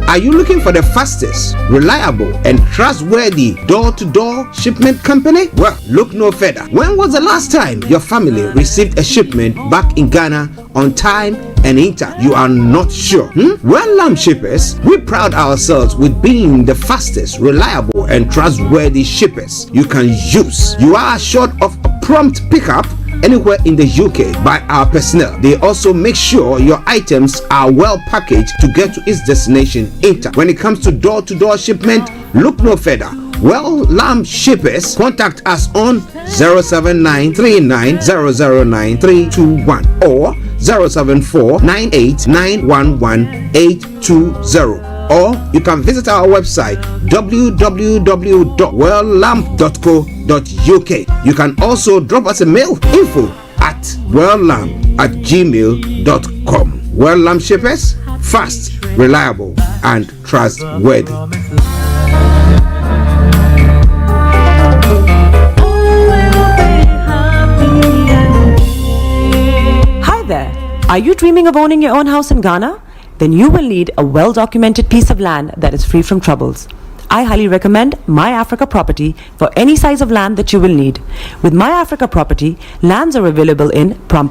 Are you looking for the fastest, reliable, and trustworthy door-to-door shipment company? Well, look no further. When was the last time your family received a shipment back in Ghana on time and in time? You are not sure? Well, Lamb Shippers, we pride ourselves with being the fastest, reliable, and trustworthy shippers you can use. You are assured of a prompt pickup anywhere in the UK by our personnel. They also make sure your items are well packaged to get to its destination in time. When it comes to door-to-door shipment, look no further. Well, Lamb Shippers, contact us on 07939009321 or 07498911820. Or you can visit our website www.welllamp.co.uk. You can also drop us a mail, info@welllamp@gmail.com. Well Lamp Shippers, fast, reliable, and trustworthy. Hi there. Are you dreaming of owning your own house in Ghana? Then you will need a well-documented piece of land that is free from troubles. I highly recommend My Africa Property for any size of land that you will need. With My Africa Property, lands are available in Pram,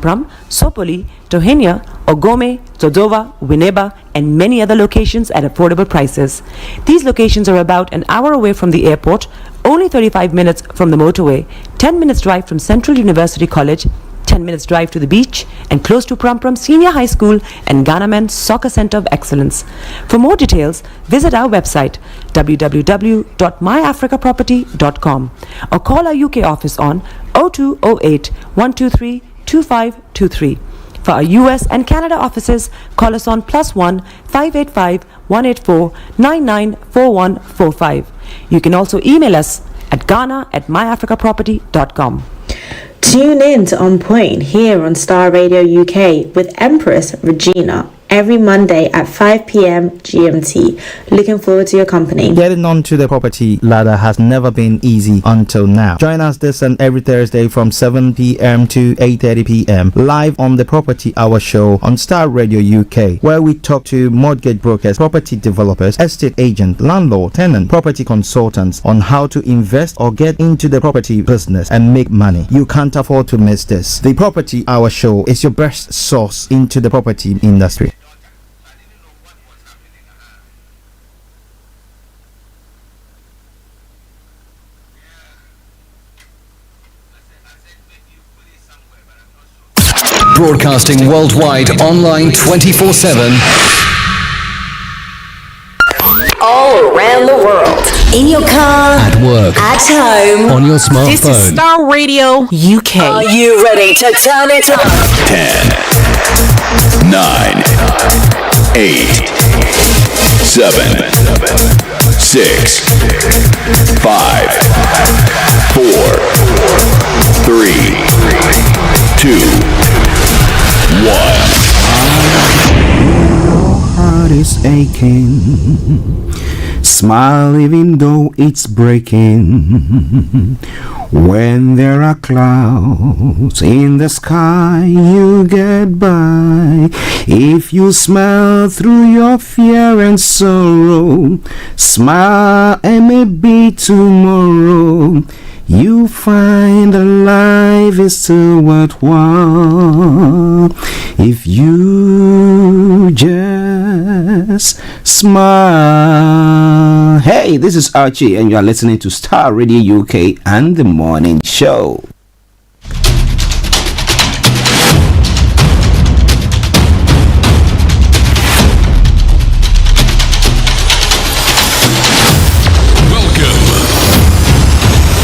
Sopoli, Tohenia, Ogome, Dodova, Winneba, and many other locations at affordable prices. These locations are about an hour away from the airport, only 35 minutes from the motorway, 10 minutes drive from Central University College, 10 minutes drive to the beach, and close to Pram Senior High School and Ghana Men's Soccer Center of Excellence. For more details, visit our website www.myafricaproperty.com or call our UK office on 0208 123 2523. For our US and Canada offices, call us on +1 585 184 994145. You can also email us at ghana@myafricaproperty.com. Tune in to On Point here on Starr Radio UK with Empress Regina every Monday at 5 p.m. GMT. Looking forward to your company. Getting onto the property ladder has never been easy until now. Join us this and every Thursday from 7 p.m. to 8:30 p.m. live on the Property Hour Show on Starr Radio UK, where we talk to mortgage brokers, property developers, estate agents, landlord, tenant, property consultants on how to invest or get into the property business and make money. You can't afford to miss this. The Property Hour Show is your best source into the property industry. Broadcasting worldwide, online 24/7. All around the world. In your car. At work. At home. On your smartphone. This is Starr Radio UK. Are you ready to turn it up? 10, 9, 8, 7, 6, 5, 4, 3, 2, 1. Heart is aching. Smile even though it's breaking. When there are clouds in the sky, you get by. If you smile through your fear and sorrow, smile and maybe tomorrow you find that life is still worthwhile if you just smile. Hey, this is Archie and you are listening to Starr Radio UK and The Morning Show.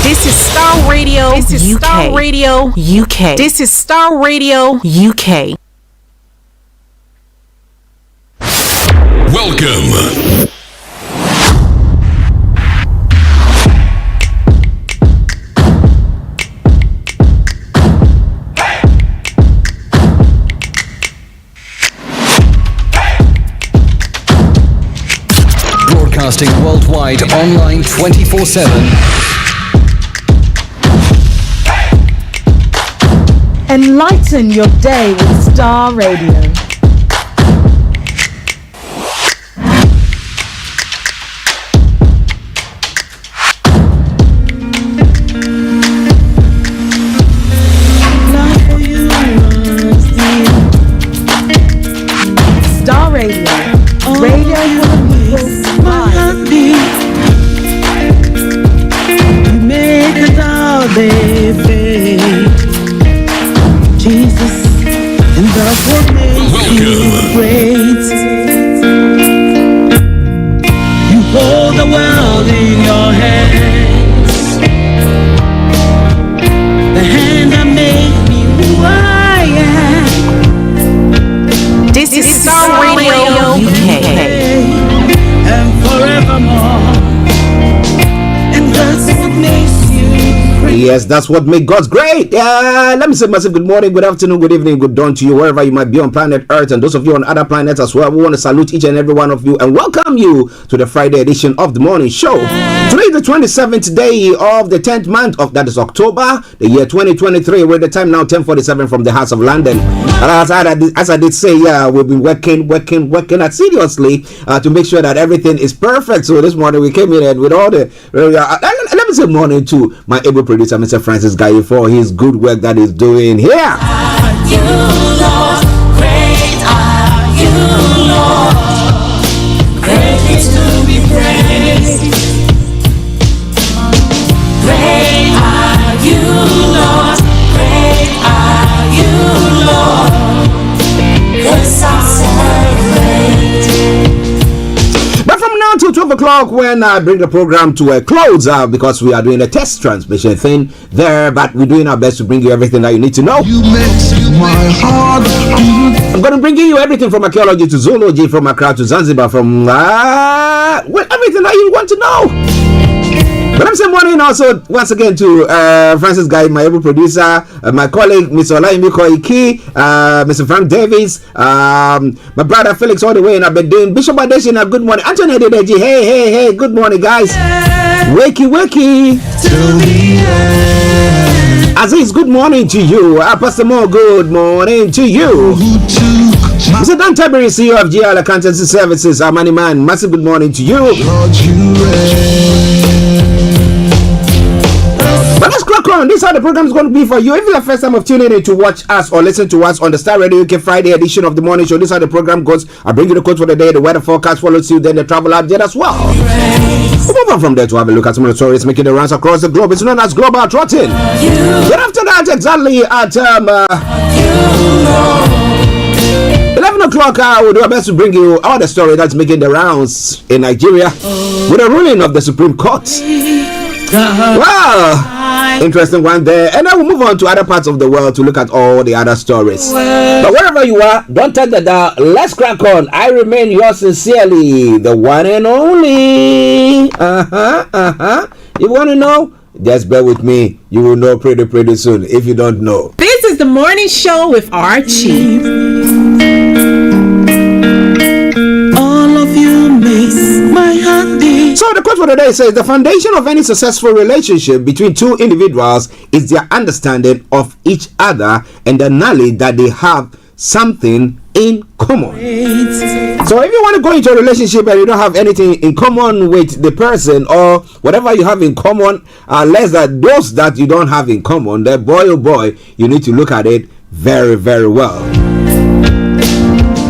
This is Starr Radio. This is UK. Starr Radio UK. This is Starr Radio UK. Welcome. Broadcasting worldwide, online 24/7. Enlighten your day with Starr Radio. Starr Radio. Radio for the people. You make us all day. Jesus, and that's what makes you great. You hold the world in your hands, the hand that made me who I am. This is Starr Radio UK. And forevermore, and that's what makes you great. Yes, that's what makes God's great. Let me say massive good morning, good afternoon, good evening, good dawn to you, wherever you might be on planet Earth, and those of you on other planets as well. We want to salute each and every one of you and welcome you to the Friday edition of the morning show. Today is the 27th day of the 10th month of, that is October, the year 2023. We're at the time now 10:47 from the House of London. And as I did say, we've been working seriously to make sure that everything is perfect. So this morning we came in with all the let me say morning to my able producer, Mr. Francis Guy, for his good work that he's doing here. You, Lord, great are you, Lord, greatly to be praised. Great are you, Lord, great are you, Lord, yes, I celebrate. But from now till 12 o'clock, when I bring the program to a close, because we are doing a test transmission thing there, but we're doing our best to bring you everything that you need to know. You make my heart beat. I'm going to bring you everything from archaeology to zoology, from Accra to Zanzibar, from everything that you want to know. But I'm saying morning also once again to Francis Guy, my able producer, my colleague Mr. Olaimi Koiki, Mr. Frank Davis, my brother Felix all the way in Aberdeen, Bishop Adeshina, good morning, Anthony Adedeji, hey, good morning guys, wakey. Aziz, good morning to you. Pastor Mo, good morning to you. Mr. Dan Taberi, CEO of GL Accountancy Services, our money man, massive good morning to you. But let's crack on. This is how the program is going to be for you. If it's the first time of tuning in to watch us or listen to us on the Starr Radio UK Friday edition of the morning show, this is how the program goes. I bring you the quote for the day, the weather forecast follows you, then the travel update as well. We'll move on from there to have a look at some of the stories making the rounds across the globe. It's known as Global Trotting. Then after that, exactly at 11 o'clock, we'll do our best to bring you all the story that's making the rounds in Nigeria with a ruling of the Supreme Court. Wow, interesting one there. And then we'll move on to other parts of the world to look at all the other stories. But wherever you are, don't touch the dial. Let's crack on. I remain yours sincerely, the one and only. You want to know? Just bear with me. You will know pretty soon if you don't know. This is the morning show with Archie. All of you makes my heart beat. So the quote for today says, the foundation of any successful relationship between two individuals is their understanding of each other and the knowledge that they have something in common. So if you want to go into a relationship and you don't have anything in common with the person, or whatever you have in common, unless that those that you don't have in common, then boy oh boy, you need to look at it very, very well.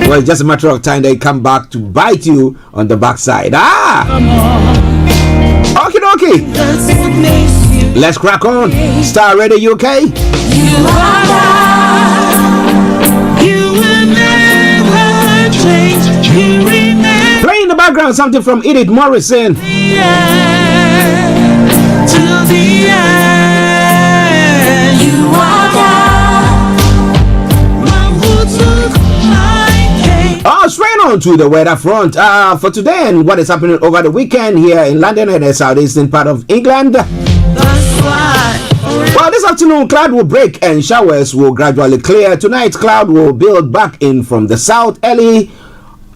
Well, it's just a matter of time they come back to bite you on the backside. Okay, okay. Let's crack on. Starr Radio UK. You will never change. You remain. Play in the background something from Edith Morrison. To the end. You are Straight on to the weather front for today and what is happening over the weekend here in London and the southeastern part of England. Well, this afternoon, cloud will break and showers will gradually clear. Tonight, cloud will build back in from the south early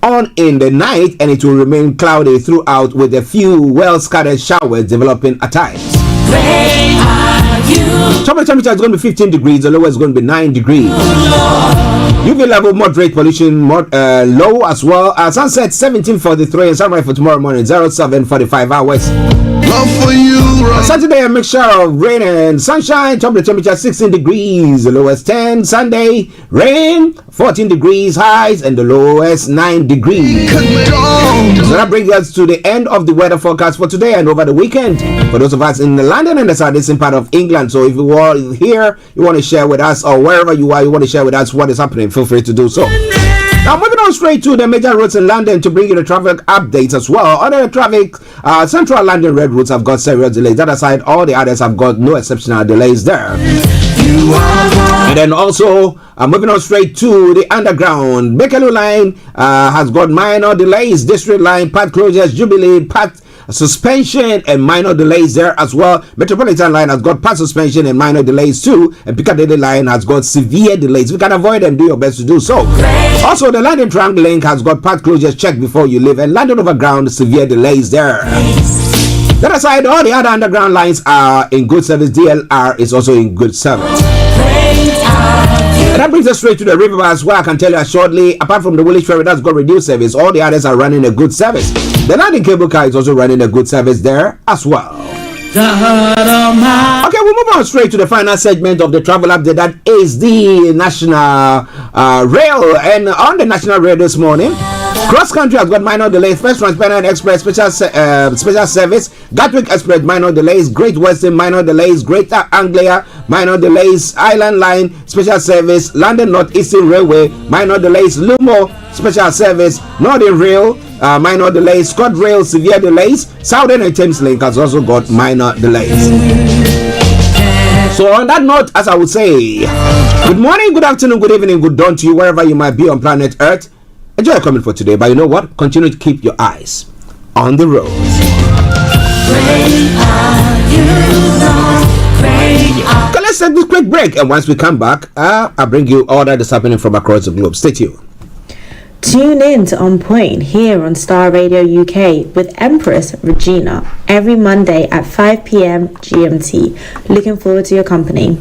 on in the night, and it will remain cloudy throughout with a few well-scattered showers developing at times. Top temperature is going to be 15 degrees, the lowest is going to be 9 degrees. UV level moderate, pollution low as well. Sunset 17:43 and sunrise for tomorrow morning 07:45 hours. love for you. Saturday a mixture of rain and sunshine. Top temperature 16 degrees, the lowest 10. Sunday rain 14 degrees highs and the lowest 9 degrees. So that brings us to the end of the weather forecast for today and over the weekend for those of us in London and the southeastern part of England. So if you are here, you want to share with us, or wherever you are, you want to share with us what is happening, feel free to do so. Now moving on straight to the major roads in London to bring you the traffic updates as well. Other traffic, central London red routes have got serious delays. That aside, all the others have got no exceptional delays there. And then also, moving on straight to the underground, Bakerloo line has got minor delays. District line, path closures, Jubilee, path suspension and minor delays there as well. Metropolitan line has got path suspension and minor delays too, and Piccadilly line has got severe delays. If you can avoid them, do your best to do so. Also, the London Triangle link has got path closures, check before you leave, and London Overground severe delays there. That aside, all the other underground lines are in good service. DLR is also in good service. And that brings us straight to the river as well. I can tell you shortly, apart from the Woolwich Ferry that's got reduced service, all the others are running a good service. The London Cable Car is also running a good service there as well. Okay, we'll move on straight to the final segment of the travel update. That is the National Rail. And on the National Rail this morning, Cross Country has got minor delays. First Transparent Express special service, Gatwick Express minor delays, Great Western minor delays, Greater Anglia minor delays, Island Line special service, London North Eastern Railway minor delays, Lumo special service, Northern Rail minor delays, ScotRail severe delays, Southern and Thames Link has also got minor delays. So on that note, as I would say, good morning, good afternoon, good evening, good dawn to you wherever you might be on planet Earth. Enjoy your comment for today, but you know what? Continue to keep your eyes on the road. Okay, let's take this quick break, and once we come back, I'll bring you all that is happening from across the globe. Stay tuned. Tune in to On Point here on Starr Radio UK with Empress Regina every Monday at 5 p.m. GMT. Looking forward to your company.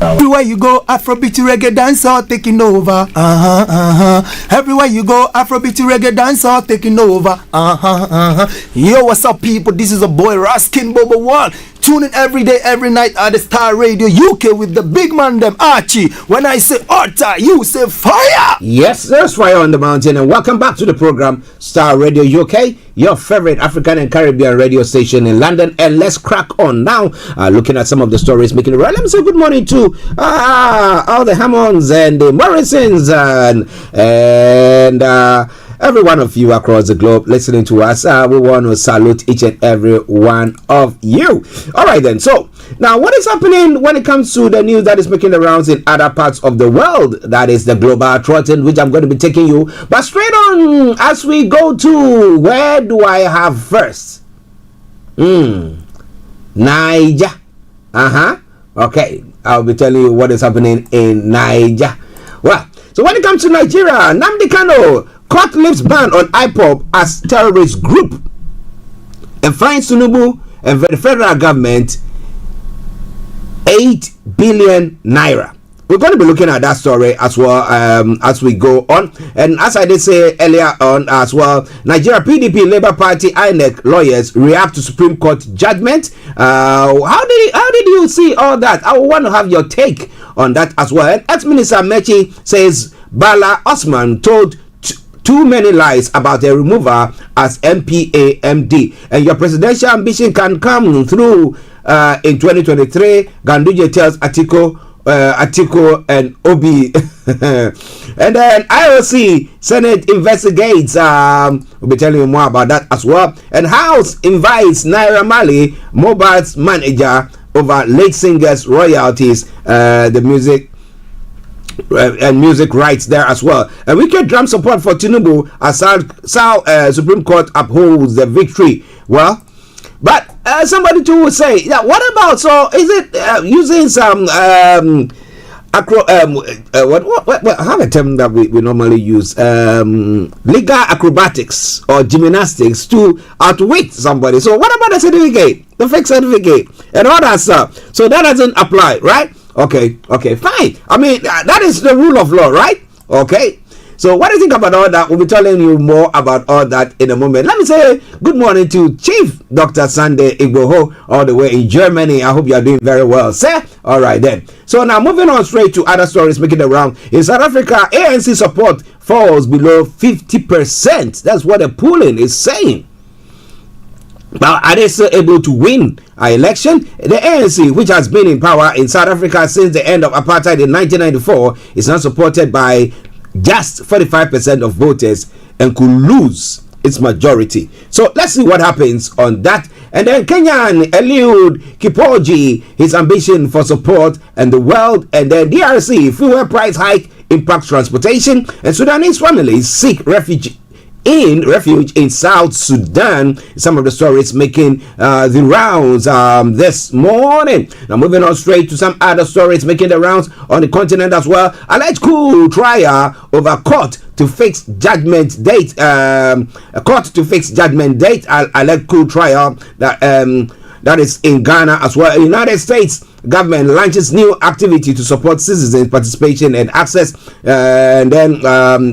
Everywhere you go, Afrobeat reggae dancehall taking over. Everywhere you go, Afrobeat reggae dancehall taking over. Yo, what's up, people? This is a boy Raskin Bobo One. Tune in every day, every night at the Starr Radio UK with the big man them Archie. When I say Orta, you say fire. Yes, there's fire on the mountain, and welcome back to the program Starr Radio UK, your favorite African and Caribbean radio station in London. And let's crack on now, looking at some of the stories making the round. Let me say good morning to all the Hammonds and the Morrisons and every one of you across the globe listening to us. We want to salute each and every one of you. All right then, so now what is happening when it comes to the news that is making the rounds in other parts of the world? That is the global trotting, which I'm going to be taking you. But straight on as we go to, where do I have first? Niger. Okay, I'll be telling you what is happening in Niger. Well, so when it comes to Nigeria, Nnamdi Kanu court lifts ban on IPOB as terrorist group and fines Tinubu and the federal government 8 billion naira. we're going to be looking at that story as well as we go on. And as I did say earlier on as well, Nigeria PDP, Labour Party, INEC lawyers react to Supreme Court judgment. How did you see all that? I want to have your take on that as well. And ex-minister Mechi says Bala Osman told too many lies about a removal as MPAMD, and your presidential ambition can come through in 2023. Ganduje tells Atiku and Obi. And then IOC Senate investigates. We'll be telling you more about that as well. And House invites Naira Marley, Mobile's manager, over late singers' royalties, the music and music rights there as well. And wicked drum support for Tinubu as Supreme Court upholds the victory. Well, but somebody too would say, yeah, what about, so is it using some what I have a term that we normally use, legal acrobatics or gymnastics to outwit somebody. So what about the certificate, the fake certificate and all that stuff? So that doesn't apply, right? Okay, fine. I mean, that is the rule of law, right? Okay. So what do you think about all that? We'll be telling you more about all that in a moment. Let me say good morning to Chief Dr. Sunday Igboho, all the way in Germany. I hope you are doing very well, sir. All right then. So now moving on straight to other stories making the round. In South Africa, ANC support falls below 50%. That's what the polling is saying. Now, are they still able to win an election? The ANC, which has been in power in South Africa since the end of apartheid in 1994, is now supported by just 45% of voters and could lose its majority. So let's see what happens on that. And then Kenyan Eliud Kipoji, his ambition for support and the world. And then DRC, fuel price hike impacts transportation. And Sudanese families seek refuge in South Sudan. Some of the stories making the rounds this morning. Now moving on straight to some other stories making the rounds on the continent as well. Alleged coup trial over court to fix judgment date. A court to fix judgment date. Alleged coup trial that is in Ghana as well. United States government launches new activity to support citizens' participation and access. And then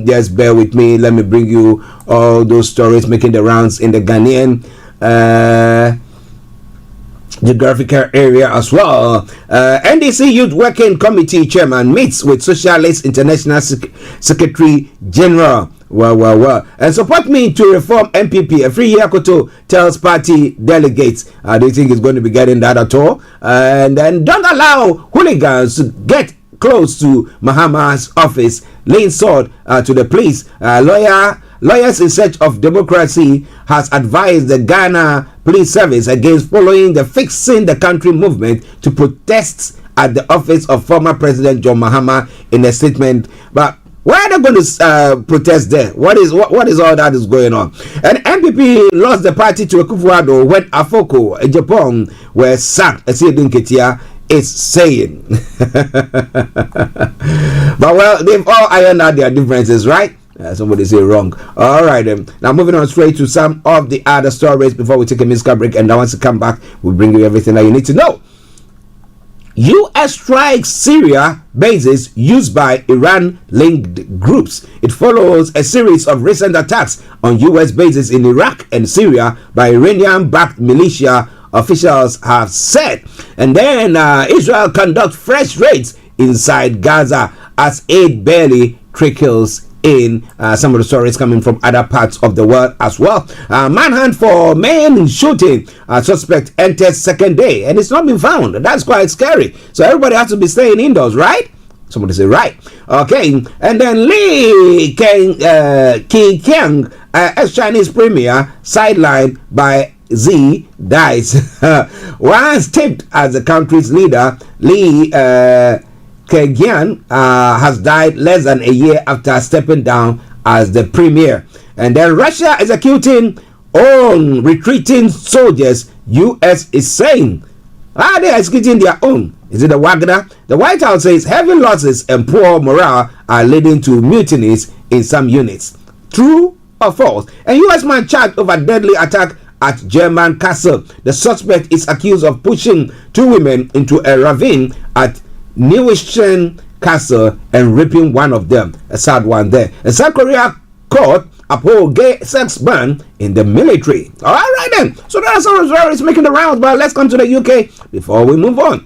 just bear with me. Let me bring you all those stories making the rounds in the Ghanaian geographical area as well. NDC Youth Working Committee chairman meets with Socialist International Secretary General. Well. And support me to reform MPP. A free Yakoto tells party delegates. Do you think it's going to be getting that at all? And then don't allow hooligans to get close to Mahama's office. Laying sword to the police. Lawyers in Search of Democracy has advised the Ghana Police Service against following the Fixing the Country movement to protest at the office of former President John Mahama in a statement. But why are they going to protest there? What is all that is going on? And MPP lost the party to Akufo-Addo when Afoko, Japan, were sacked. Esiedin Ketia is saying. But well, they've all ironed out their differences, right? Somebody say wrong. All right, then. Now moving on straight to some of the other stories before we take a musical break. And now once we come back, we'll bring you everything that you need to know. U.S. strikes Syria bases used by Iran-linked groups. It follows a series of recent attacks on U.S. bases in Iraq and Syria by Iranian-backed militia, officials have said. And then Israel conducts fresh raids inside Gaza as aid barely trickles in. Some of the stories coming from other parts of the world as well. Manhunt for main shooting. Suspect enters second day and it's not been found. That's quite scary. So everybody has to be staying indoors, right? Somebody say right. Okay. And then Li Keqiang, ex-Chinese premier, sidelined by Xi, dies. Once tipped as the country's leader, Li Keqiang has died less than a year after stepping down as the premier. And then Russia executing own retreating soldiers, U.S. is saying. They are executing their own. Is it the Wagner? The White House says heavy losses and poor morale are leading to mutinies in some units. True or false? A U.S. man charged over deadly attack at German castle. The suspect is accused of pushing two women into a ravine at Neuschwanstein castle and raping one of them. A sad one there. A South Korea court uphold gay sex ban in the military. All right then. So that's some stories making the rounds. But let's come to the UK before we move on.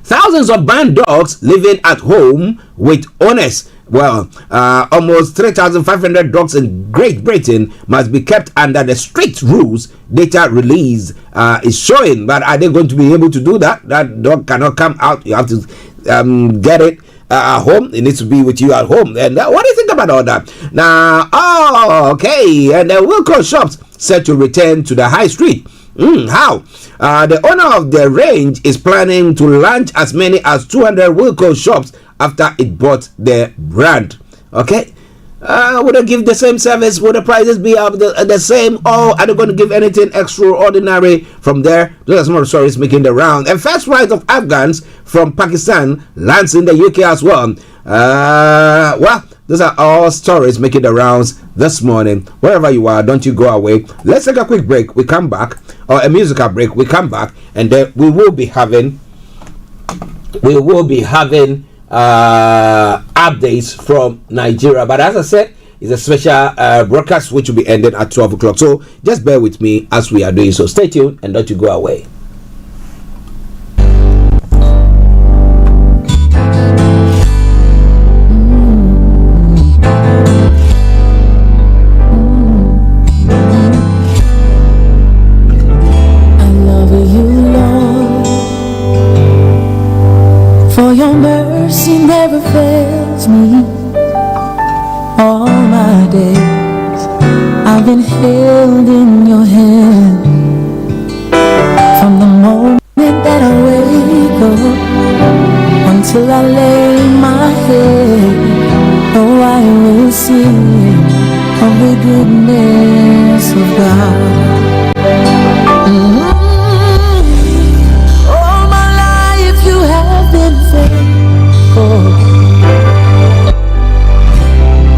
Thousands of banned dogs living at home with owners. Well, almost 3,500 dogs in Great Britain must be kept under the strict rules data release is showing. But are they going to be able to do that? That dog cannot come out. You have to get it at home. It needs to be with you at home. And what do you think about all that? Now, okay. And the Wilco shops set to return to the high street. How? The owner of the range is planning to launch as many as 200 Wilco shops after it bought the brand. Okay? Would they give the same service? Would the prices be the same? Or are they going to give anything extraordinary from there? Those are some of the stories making the round. And first flight of Afghans from Pakistan lands in the UK as well. Well, those are all stories making the rounds this morning. Wherever you are, don't you go away. Let's take a quick break. We come back, or a musical break. We come back, and then we will be having updates from Nigeria. But as I said, it's a special broadcast which will be ending at 12 o'clock. So just bear with me as we are doing so. Stay tuned and don't you go away. Your mercy never fails me. All my days I've been held in your hand. From the moment that I wake up until I lay my head, oh, I will sing of the goodness of God. All my life you have been faithful,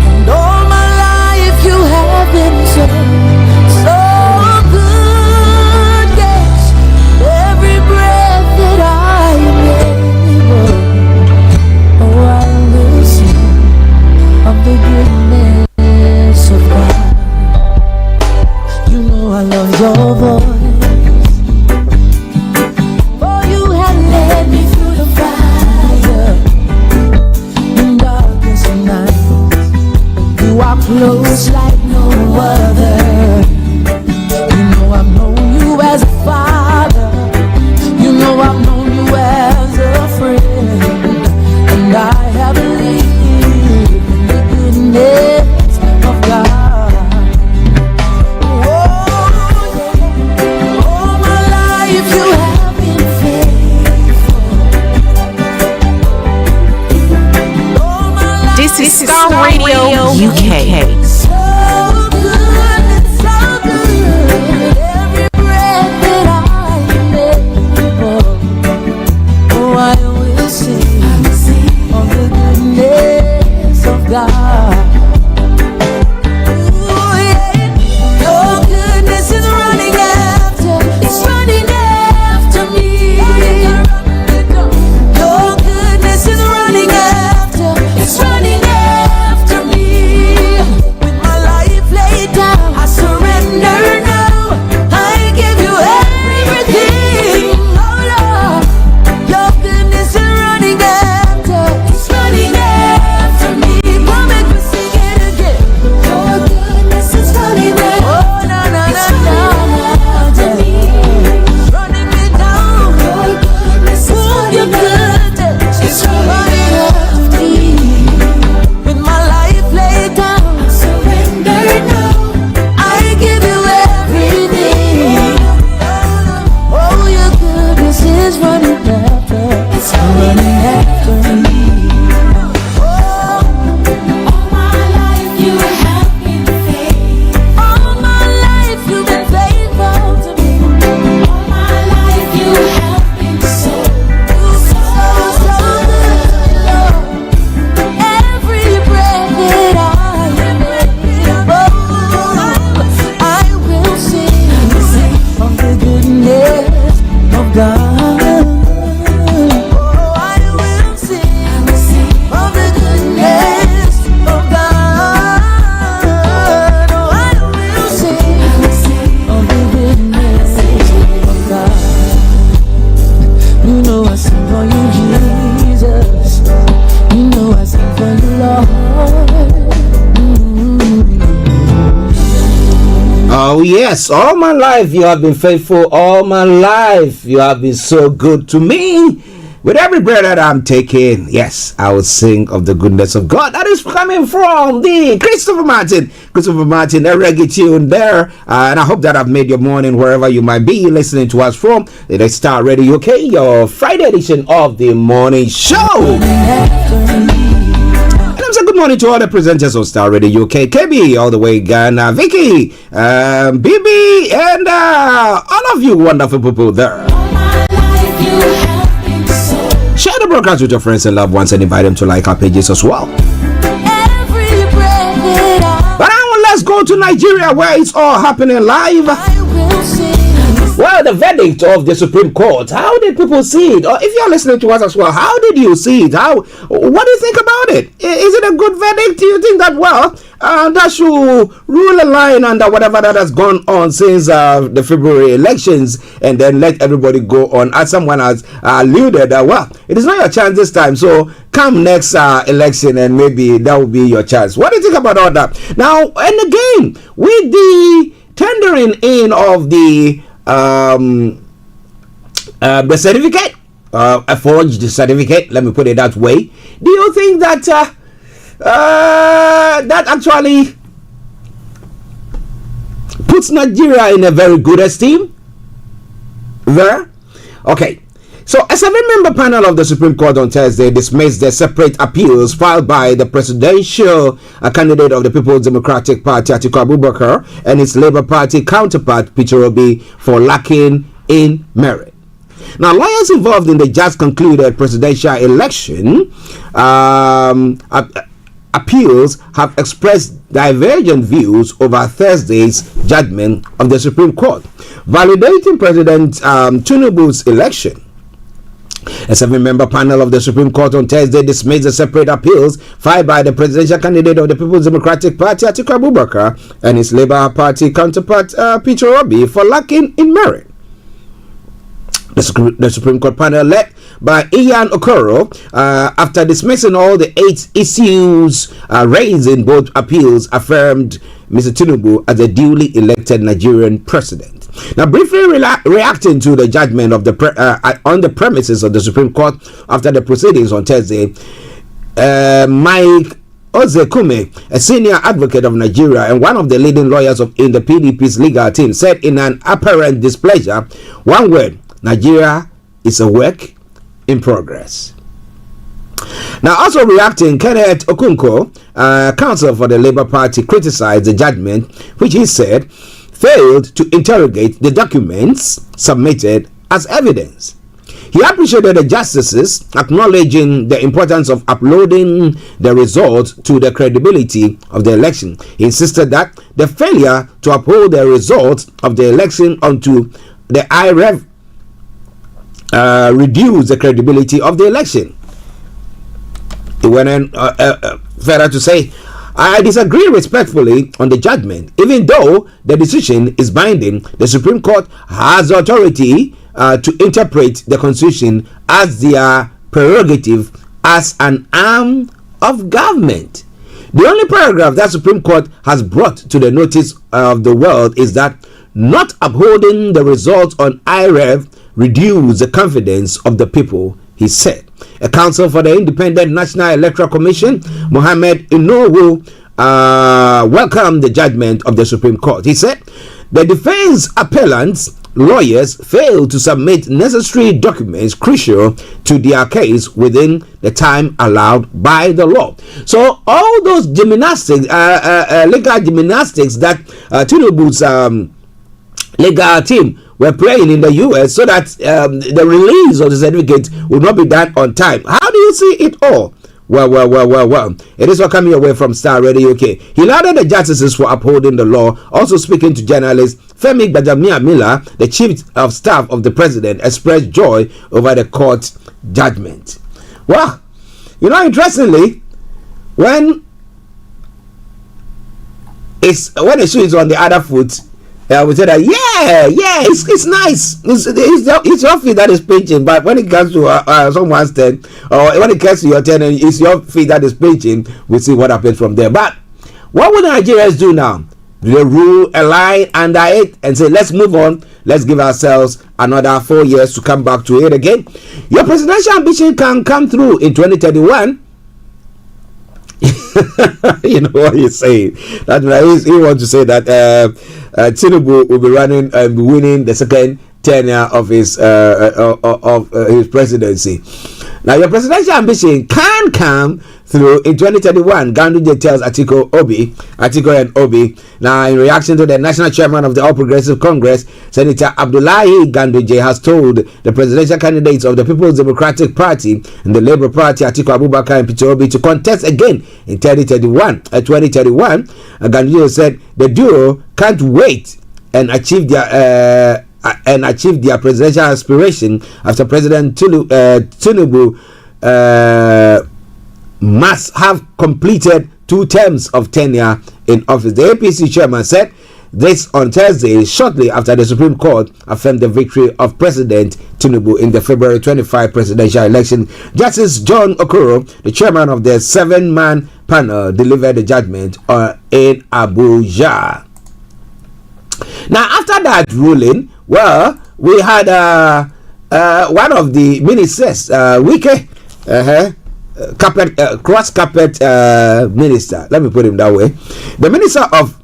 and all my life you have been so good. Yes, every breath that I am able, oh, I will sing of the goodness of God. You know I love your voice. Close like no other. You know I've known you as a father. You know I've known you as a friend. And I have believed in the goodness of God. Oh, yeah. All my life you have been faithful. All my life. This is Starr Radio UK. With my yes, all my life you have been faithful. All my life you have been so good to me. With every breath that I'm taking, yes, I will sing of the goodness of God. That is coming from the Christopher Martin, a reggae tune there. And I hope that I've made your morning wherever you might be listening to us from. The Starr Radio UK, your Friday edition of the morning show. And I'm saying good morning to all the presenters of Starr Radio UK, KB, all the way Ghana, Vicky, BB, and all of you wonderful people there. Share the broadcast with your friends and loved ones and invite them to like our pages as well. But now let's go to Nigeria where it's all happening live. Well, the verdict of the Supreme Court, how did people see it? Or if you're listening to us as well, how did you see it? What do you think about it? Is it a good verdict? Do you think that, well, that should rule a line under whatever that has gone on since the February elections, and then let everybody go on? As someone has alluded that, well, it is not your chance this time, so come next election and maybe that will be your chance. What do you think about all that? Now, and again, with the tendering in of the certificate, a forged certificate, let me put it that way, do you think that that actually puts Nigeria in a very good esteem there? Okay, so a 7-member panel of the Supreme Court on Thursday dismissed the separate appeals filed by the presidential candidate of the People's Democratic Party, Atiku Abubakar, and his Labour Party counterpart, Peter Obi, for lacking in merit. Now, lawyers involved in the just concluded presidential election appeals have expressed divergent views over Thursday's judgment of the Supreme Court, validating President Tinubu's election. A 7-member panel of the Supreme Court on Thursday dismissed the separate appeals filed by the presidential candidate of the People's Democratic Party, Atiku Abubakar, and his Labour Party counterpart, Peter Obi, for lacking in merit. The Supreme Court panel, led by Ian Okoro, after dismissing all the 8 issues raised in both appeals, affirmed Mr. Tinubu as the duly elected Nigerian president. Now, briefly reacting to the judgment of on the premises of the Supreme Court after the proceedings on Thursday, Mike Ozekume, a senior advocate of Nigeria and one of the leading lawyers in the PDP's legal team, said in an apparent displeasure, one word: Nigeria is a work in progress. Now, also reacting, Kenneth Okunko, counsel for the Labour Party, criticized the judgment, which he said failed to interrogate the documents submitted as evidence. He appreciated the justices acknowledging the importance of uploading the results to the credibility of the election. He insisted that the failure to uphold the results of the election onto the IREV reduced the credibility of the election. He went on further to say, I disagree respectfully on the judgment. Even though the decision is binding, the Supreme Court has the authority to interpret the Constitution as their prerogative as an arm of government. The only paragraph that Supreme Court has brought to the notice of the world is that not upholding the results on IREV reduce the confidence of the people, he said. A counsel for the Independent National Electoral Commission, Mohammed Inowu, welcomed the judgment of the Supreme Court. He said the defense appellants' lawyers failed to submit necessary documents crucial to their case within the time allowed by the law. So all those gymnastics, legal gymnastics that Tinubu's legal team were playing in the US so that the release of the certificate would not be done on time. How do you see it all? Well. It is all coming away from Starr Radio UK. He lauded the justices for upholding the law. Also speaking to journalist Femi Gbajamiamila, the chief of staff of the president, expressed joy over the court judgment. Well, interestingly, when a shoe is on the other foot, we say that it's nice. It's your feet that is pinching, but when it comes to someone's turn, or when it comes to your turn and it's your feet that is pinching, we see what happens from there. But what will the Nigerians do now? Do they rule a line under it and say, let's move on, let's give ourselves another 4 years to come back to it again? Your presidential ambition can come through in 2031. You know what he's saying. That's right. He wants to say that Tinubu will be running and be winning the second tenure of his presidency. Now, your presidential ambition can come through in 2031. Ganduje tells Atiku and Obi. Now, in reaction to the national chairman of the All Progressive Congress, Senator Abdullahi Ganduje has told the presidential candidates of the People's Democratic Party and the Labour Party, Atiku Abubakar and Peter Obi, to contest again in 2031. Ganduje said the duo can't wait and achieve their presidential aspiration after President Tinubu must have completed 2 terms of tenure in office. The APC chairman said this on Thursday, shortly after the Supreme Court affirmed the victory of President Tinubu in the February 25 presidential election. Justice John Okoro, the chairman of the 7-man panel, delivered the judgment in Abuja. Now, after that ruling, well, we had one of the ministers, Wike, cross-carpet minister, let me put him that way. The minister of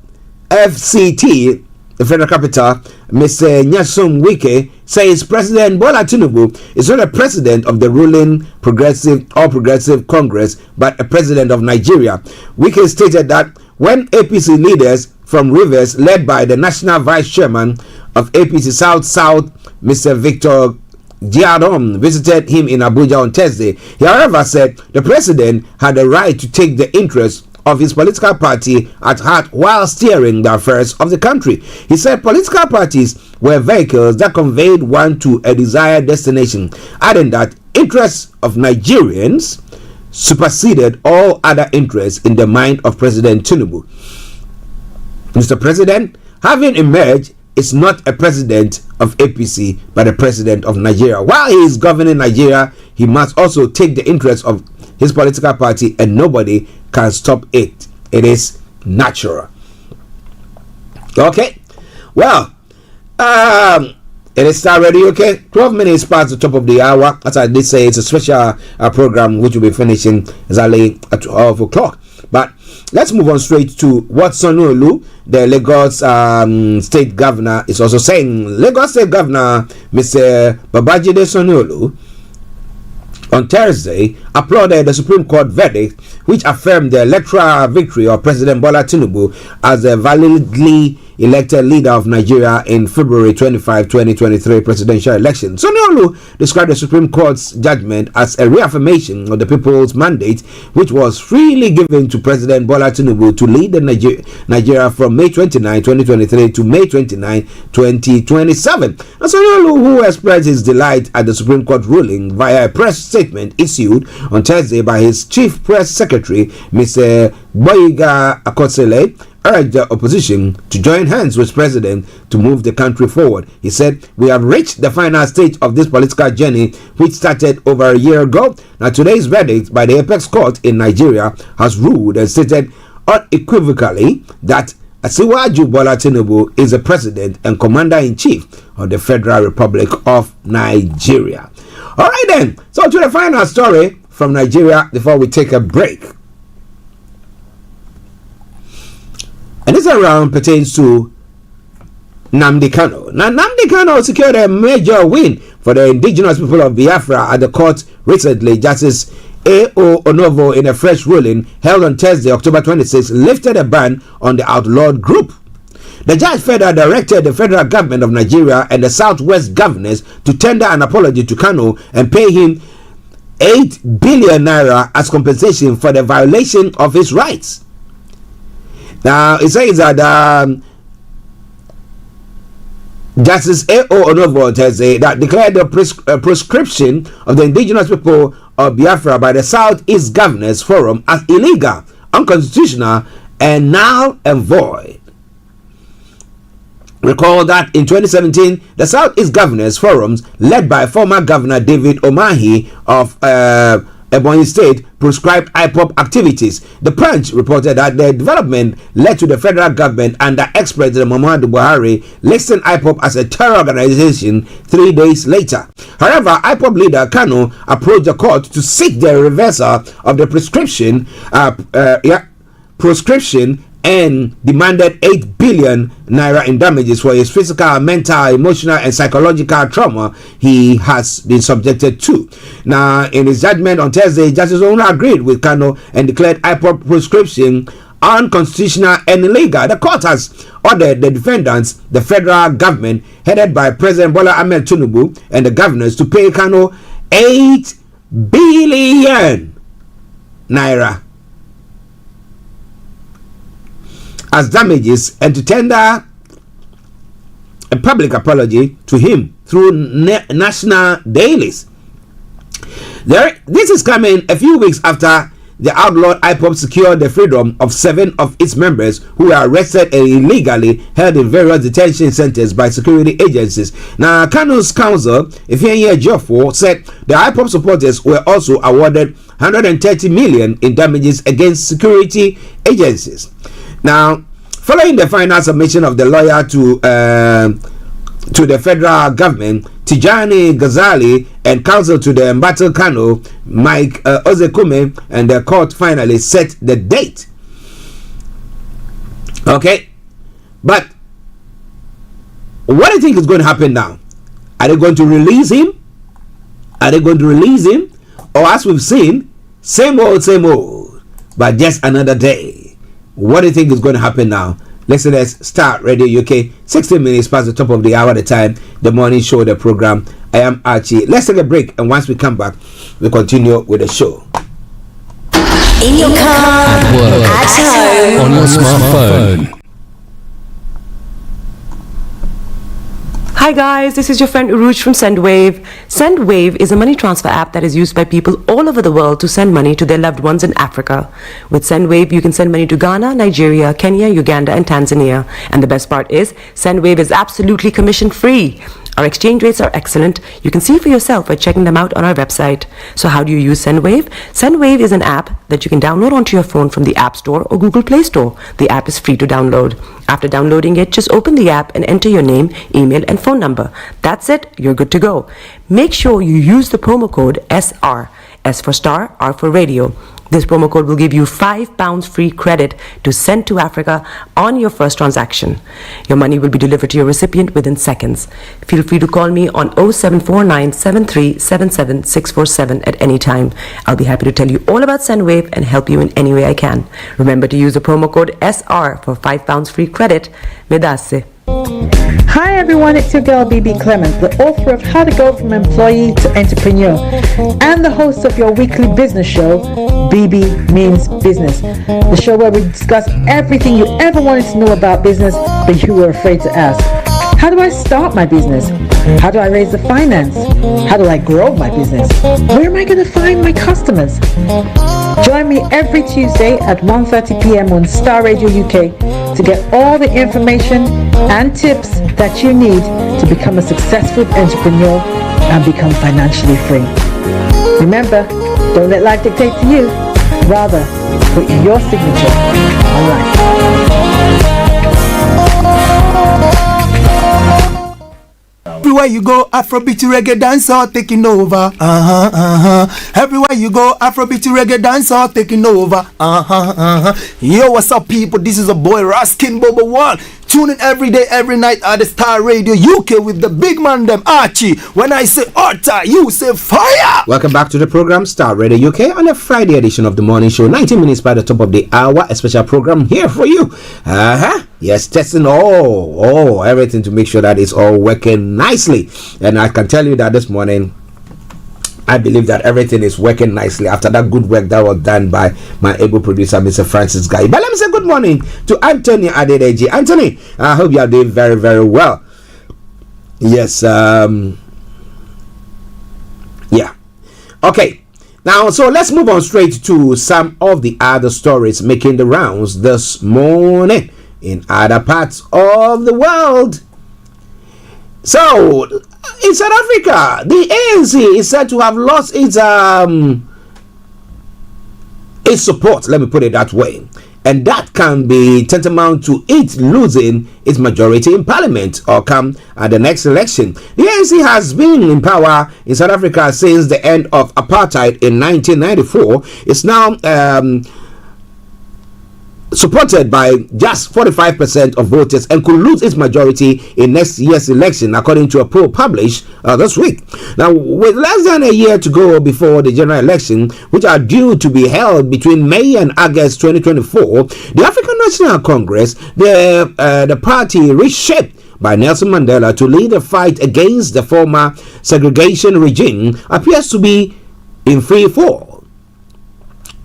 FCT, the Federal Capital, Mr. Nyesom Wike, says President Bola Tinubu is not a president of the ruling All Progressive Congress, but a president of Nigeria. Wike stated that when APC leaders from Rivers, led by the national vice chairman of APC South, Mr. Victor Diadom, visited him in Abuja on Thursday. He, however, said the president had the right to take the interests of his political party at heart while steering the affairs of the country. He said political parties were vehicles that conveyed one to a desired destination, adding that interests of Nigerians superseded all other interests in the mind of President Tinubu. Mr. President, having emerged, is not a president of APC, but a president of Nigeria. While he is governing Nigeria, he must also take the interests of his political party, and nobody can stop it. It is natural. Okay. Well, it is Starr Radio, okay? 12 minutes past the top of the hour. As I did say, it's a special program which will be finishing exactly at 12 o'clock. But let's move on straight to what Sanwo-Olu, the Lagos state governor, is also saying. Lagos state governor, Mr. Babajide Sanwo-Olu, on Thursday, applauded the Supreme Court verdict which affirmed the electoral victory of President Bola Tinubu as a validly elected leader of Nigeria in February 25, 2023 presidential election. Sanwo-Olu described the Supreme Court's judgment as a reaffirmation of the people's mandate, which was freely given to President Bola Tinubu to lead the Nigeria from May 29, 2023 to May 29, 2027. And Sanwo-Olu, who expressed his delight at the Supreme Court ruling via a press statement issued on Thursday by his chief press secretary, Mr. Boyiga Akosele, urged the opposition to join hands with President to move the country forward. He said, "We have reached the final stage of this political journey which started over a year ago. Now today's verdict by the Apex Court in Nigeria has ruled and stated unequivocally that Asiwaju Bola Tinubu is the President and Commander-in-Chief of the Federal Republic of Nigeria." All right then, so to the final story from Nigeria before we take a break. And this round pertains to Nnamdi Kanu. Now, Nnamdi Kanu secured a major win for the indigenous people of Biafra at the court recently. Justice A.O. Onovo, in a fresh ruling held on Thursday, October 26, lifted a ban on the outlawed group. The judge further directed the federal government of Nigeria and the Southwest governors to tender an apology to Kanu and pay him 8 billion naira as compensation for the violation of his rights. Now, it says that Justice A.O. Onovo that declared the proscription of the indigenous people of Biafra by the Southeast Governors Forum as illegal, unconstitutional, and null and void. Recall that in 2017, the Southeast Governors Forums, led by former Governor David Omahi of Ebonyi State proscribed IPOB activities. The Punch reported that the development led to the federal government under ex-President Muhammadu Buhari listing IPOB as a terror organization 3 days later. However, IPOB leader Kanu approached the court to seek the reversal of the proscription and demanded 8 billion naira in damages for his physical, mental, emotional, and psychological trauma he has been subjected to. Now, in his judgment on Thursday, Justice Onura agreed with Kano and declared IPOB proscription unconstitutional and illegal. The court has ordered the defendants, the federal government, headed by President Bola Ahmed Tinubu, and the governors to pay Kano 8 billion naira as damages and to tender a public apology to him through national dailies. This is coming a few weeks after the outlawed IPOB secured the freedom of 7 of its members who were arrested and illegally held in various detention centers by security agencies. Now, Kano's counsel, Ifeanyi Ejiofor, said the IPOB supporters were also awarded 130 million in damages against security agencies. Now, following the final submission of the lawyer to the federal government, Tijani Ghazali, and counsel to the embattled Kano, Mike Ozekume, and the court finally set the date. Okay, but what do you think is going to happen now? Are they going to release him? Or, as we've seen, same old, but just another day? What do you think is going to happen now? Listeners, Starr Radio UK, 16 minutes past the top of the hour at the time, the morning show, the program. I am Archie. Let's take a break, and once we come back, we continue with the show. In your car, at work, at home, on your smartphone. Hi guys, this is your friend Uruj from SendWave. SendWave is a money transfer app that is used by people all over the world to send money to their loved ones in Africa. With SendWave, you can send money to Ghana, Nigeria, Kenya, Uganda, and Tanzania. And the best part is, SendWave is absolutely commission free. Our exchange rates are excellent. You can see for yourself by checking them out on our website. So how do you use SendWave? SendWave is an app that you can download onto your phone from the App Store or Google Play Store. The app is free to download. After downloading it, just open the app and enter your name, email, and phone number. That's it. You're good to go. Make sure you use the promo code SR. S for Starr, R for Radio. This promo code will give you £5 free credit to send to Africa on your first transaction. Your money will be delivered to your recipient within seconds. Feel free to call me on 0749 7377 647 at any time. I'll be happy to tell you all about SendWave and help you in any way I can. Remember to use the promo code SR for £5 free credit. Medasse. Hi everyone, it's your girl BB Clement, the author of How to Go From Employee to Entrepreneur and the host of your weekly business show, BB Means Business, the show where we discuss everything you ever wanted to know about business but you were afraid to ask. How do I start my business? How do I raise the finance? How do I grow my business? Where am I going to find my customers? Join me every Tuesday at 1:30 p.m. on Starr Radio UK to get all the information and tips that you need to become a successful entrepreneur and become financially free. Remember, don't let life dictate to you. Rather, put your signature on life. Everywhere you go, Afrobeat reggae dancer taking over. Everywhere you go, Afrobeat reggae dancer taking over. Yo, what's up, people? This is a boy Raskin Bobo One. Tune in every day, every night at the Starr Radio UK with the big man them Archie. When I say Orta, you say fire. Welcome back to the program Starr Radio UK on a Friday edition of the morning show. 90 minutes by the top of the hour, a special program here for you. Yes, testing everything to make sure that it's all working nicely. And I can tell you that this morning, I believe that everything is working nicely after that good work that was done by my able producer, Mr. Francis Guy. But let me say good morning to Anthony Adedeji. Anthony, I hope you are doing very, very well. Yes, yeah. Okay. Now, so let's move on straight to some of the other stories making the rounds this morning in other parts of the world. So, in South Africa, the ANC is said to have lost its its support, let me put it that way. And that can be tantamount to it losing its majority in parliament or come at the next election. The ANC has been in power in South Africa since the end of apartheid in 1994. It's now supported by just 45% of voters and could lose its majority in next year's election, according to a poll published this week. Now, with less than a year to go before the general election, which are due to be held between May and August 2024, the African National Congress, the party reshaped by Nelson Mandela to lead a fight against the former segregation regime, appears to be in free fall,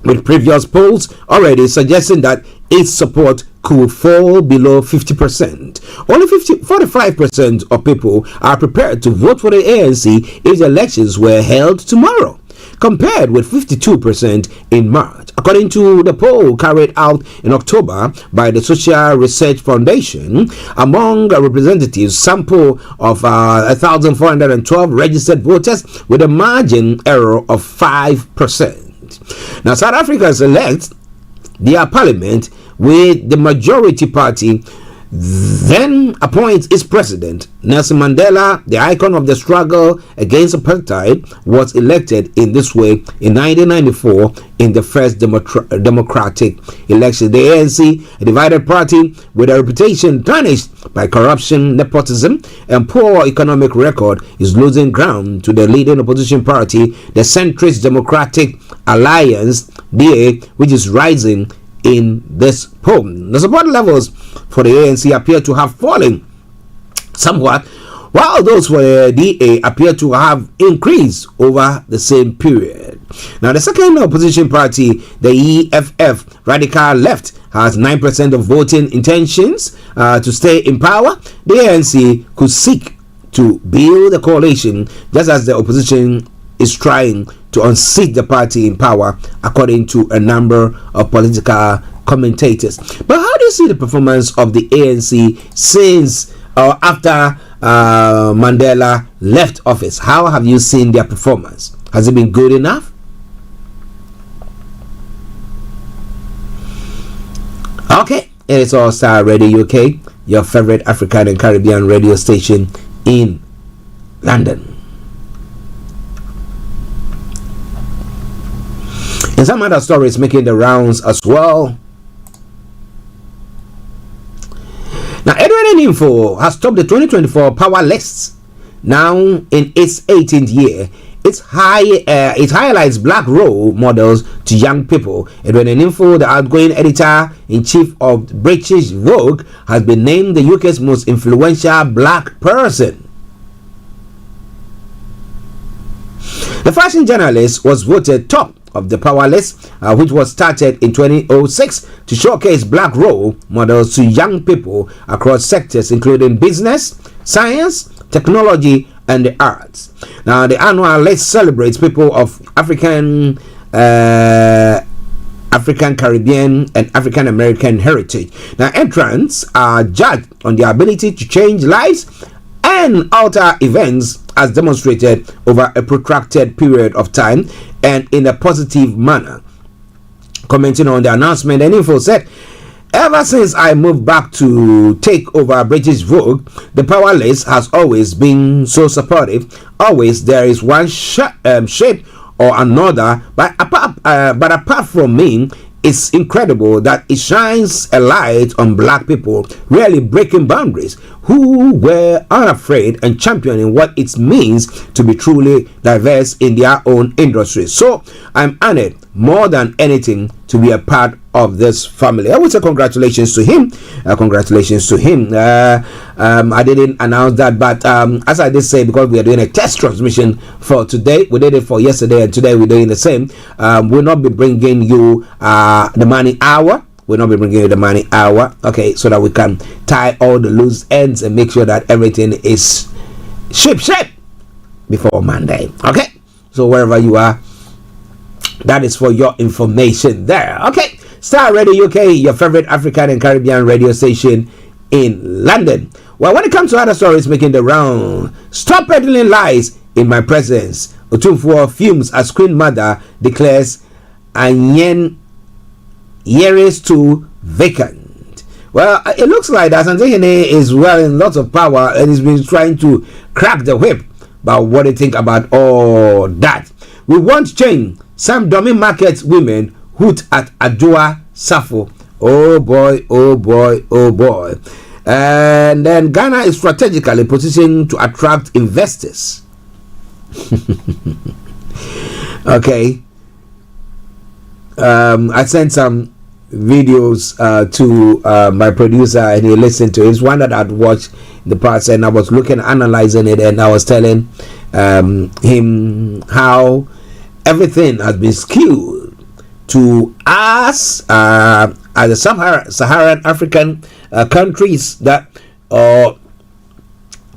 with previous polls already suggesting that its support could fall below 50%. Only 45% of people are prepared to vote for the ANC if the elections were held tomorrow, compared with 52% in March, according to the poll carried out in October by the Social Research Foundation. Among a representatives sample of 1,412 registered voters with a margin error of 5%. Now, South Africa selects their parliament with the majority party, then appoints its president. Nelson Mandela, the icon of the struggle against apartheid, was elected in this way in 1994 in the first democratic election. The ANC, a divided party with a reputation tarnished by corruption, nepotism, and poor economic record, is losing ground to the leading opposition party, the centrist Democratic Alliance, DA, which is rising in this poll. The support levels for the ANC appear to have fallen somewhat, while those for the DA appear to have increased over the same period. Now, the second opposition party, the EFF, Radical Left, has 9% of voting intentions to stay in power. The ANC could seek to build a coalition, just as the opposition is trying to unseat the party in power, according to a number of political commentators. But how do you see the performance of the ANC since or after Mandela left office? How have you seen their performance? Has it been good enough? Okay, it is All Star Radio UK, your favorite African and Caribbean radio station in London. And some other stories making the rounds as well. Now, Edwin Info has topped the 2024 Power Lists now in its 18th year. It highlights black role models to young people. Edwin Info, the outgoing editor-in-chief of British Vogue, has been named the UK's most influential black person. The fashion journalist was voted top of the Power List, which was started in 2006 to showcase black role models to young people across sectors including business, science, technology, and the arts. Now, the annual list celebrates people of African, Caribbean, and African American heritage. Now, entrants are judged on their ability to change lives and alter events as demonstrated over a protracted period of time and in a positive manner. Commenting on the announcement, Info said, "Ever since I moved back to take over British Vogue, the Power List has always been so supportive. Always there is one shade or another, but apart from me, it's incredible that it shines a light on black people really breaking boundaries, who were unafraid and championing what it means to be truly diverse in their own industry. So I'm honored more than anything to be a part of this family." I would say congratulations to him. I didn't announce that, but as I did say, because we are doing a test transmission for today, we did it for yesterday, and today we're doing the same. We'll not be bringing you the money hour. Okay, so that we can tie all the loose ends and make sure that everything is shape before Monday. Okay, so wherever you are, that is for your information there. Okay, Starr Radio UK, your favorite African and Caribbean radio station in London. Well, when it comes to other stories making the round, stop peddling lies in my presence. Otumfuo fumes as Queen Mother declares Anyen Yere's 2 vacant. Well, it looks like that Asante is wearing lots of power and he's been trying to crack the whip. But what do you think about all that? We want change. Some dummy market women hoot at Adjoa Safo. Oh boy, oh boy, oh boy. And then Ghana is strategically positioned to attract investors. Okay. I sent some videos to my producer and he listened to it. It's one that I'd watched in the past and I was analyzing it, and I was telling him how everything has been skewed to us as the Saharan African countries that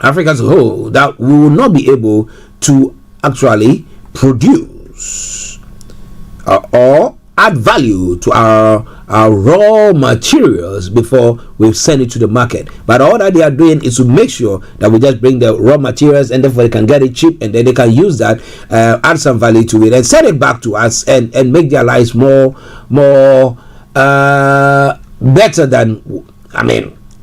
Africa as a whole, that we will not be able to actually produce or add value to our raw materials before we send it to the market. But all that they are doing is to make sure that we just bring the raw materials and therefore they can get it cheap, and then they can use that, add some value to it and send it back to us and make their lives more better than,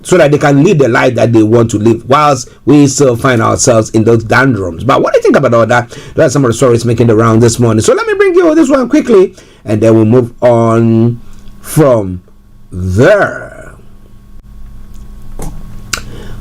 so that they can live the life that they want to live, whilst we still find ourselves in those downrooms. But what do you think about all that? Those are some of the stories making the round this morning. So let me bring you this one quickly, and then we'll move on from there.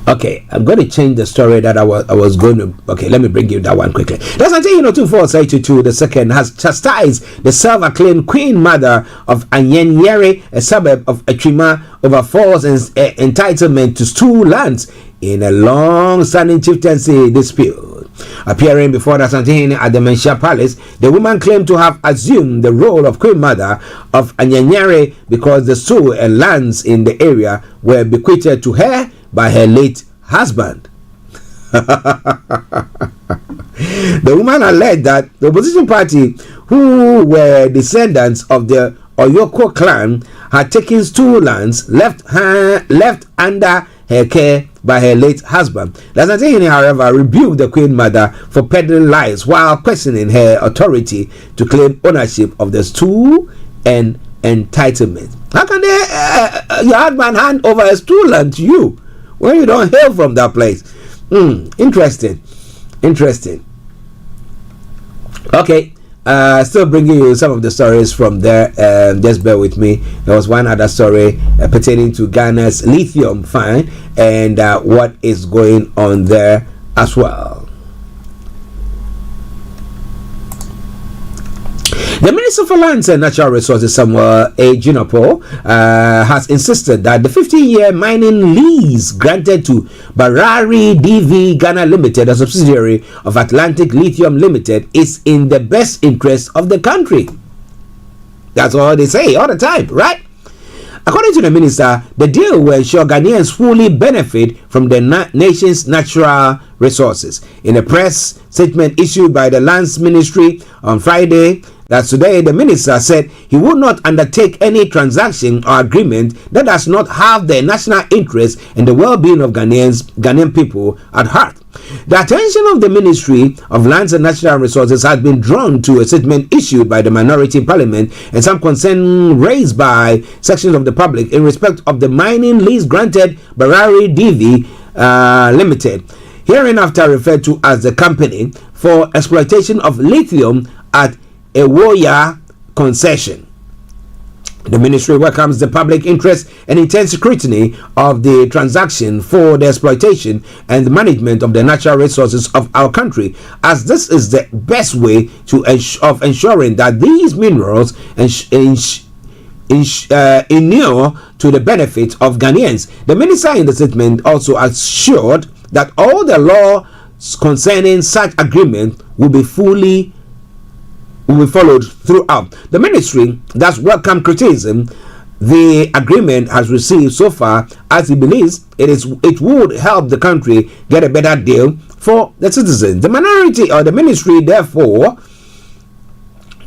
Okay, I'm going to change the story that I was going to. Okay, let me bring you that one quickly. That's until 2482 the second has chastised the self-acclaimed Queen Mother of Anyenyere, a suburb of Achima, over false entitlement to stool lands in a long-standing chieftaincy dispute. Appearing before the Santini at the Menchia Palace, the woman claimed to have assumed the role of Queen Mother of Anyenyere because the stool and lands in the area were bequeathed to her by her late husband. The woman alleged that the opposition party, who were descendants of the Oyoko clan, had taken stool lands left under her care by her late husband. Lasantini, however, rebuked the Queen Mother for peddling lies while questioning her authority to claim ownership of the stool and entitlement. How can your husband hand over a stool land to you when you don't hail from that place? Interesting. Okay, still bringing you some of the stories from there. Just bear with me. There was one other story pertaining to Ghana's lithium find and what is going on there as well. The Minister for Lands and Natural Resources, Samuel A. Juniper, has insisted that the 15-year mining lease granted to Barari DV Ghana Limited, a subsidiary of Atlantic Lithium Limited, is in the best interest of the country. That's all they say all the time, right? According to the minister, the deal will ensure Ghanaians fully benefit from the nation's natural resources. In a press statement issued by the Lands Ministry on Friday, that today the minister said he would not undertake any transaction or agreement that does not have the national interest and the well-being of Ghanaian people at heart. The attention of the Ministry of Lands and Natural Resources has been drawn to a statement issued by the minority in Parliament and some concern raised by sections of the public in respect of the mining lease granted Barari DV Limited, hereinafter referred to as the company, for exploitation of lithium at Ewoya concession. The ministry welcomes the public interest and intense scrutiny of the transaction for the exploitation and the management of the natural resources of our country, as this is the best way to ensuring that these minerals inure to the benefit of Ghanaians. The minister in the statement also assured that all the laws concerning such agreement will be followed throughout. The ministry thus welcomed criticism the agreement has received so far, as he believes it would help the country get a better deal for the citizens. The minority or the ministry therefore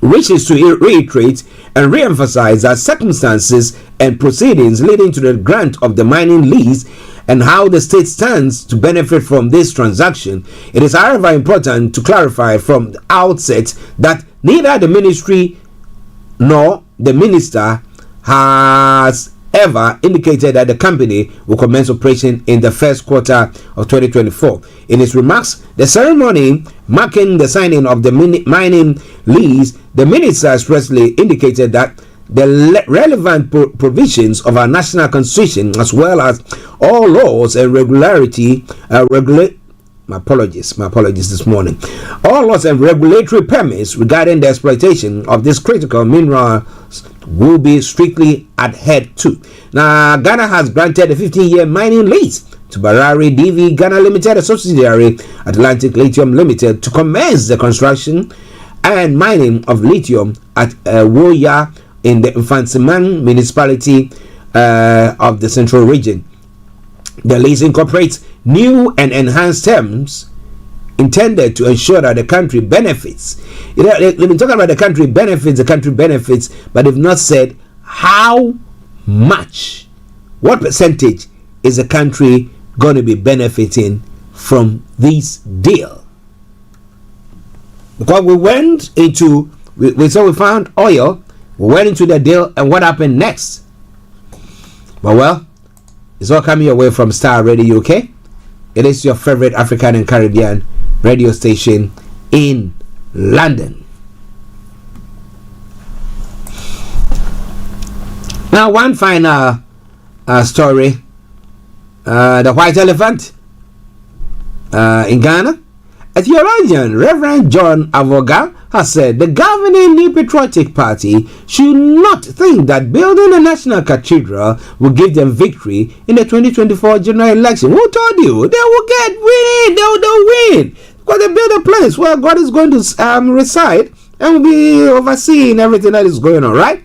wishes to reiterate and re-emphasize that circumstances and proceedings leading to the grant of the mining lease and how the state stands to benefit from this transaction. It is, however, important to clarify from the outset that neither the ministry nor the minister has ever indicated that the company will commence operation in the first quarter of 2024. In its remarks, the ceremony marking the signing of the mining lease, the minister expressly indicated that the relevant provisions of our national constitution, as well as all laws and my apologies this morning. All laws and regulatory permits regarding the exploitation of these critical minerals will be strictly adhered to. Now, Ghana has granted a 15-year mining lease to Barari DV Ghana Limited, a subsidiary Atlantic Lithium Limited, to commence the construction and mining of lithium at Woya in the Mfantsiman municipality of the Central Region. The lease incorporates new and enhanced terms intended to ensure that the country benefits. They've been talking about the country benefits, but they've not said how much, what percentage is the country going to be benefiting from this deal. Because we went into, we found oil, we went into the deal, and what happened next? Well, it's all coming your way from Starr Radio UK. It is your favorite African and Caribbean radio station in London. Now, one final story. The white elephant in Ghana. A theologian, Reverend John Avoga, has said the governing New Patriotic Party should not think that building a national cathedral will give them victory in the 2024 general election. Who told you? They will get win. They'll win. Because they build a place where God is going to reside and will be overseeing everything that is going on, right?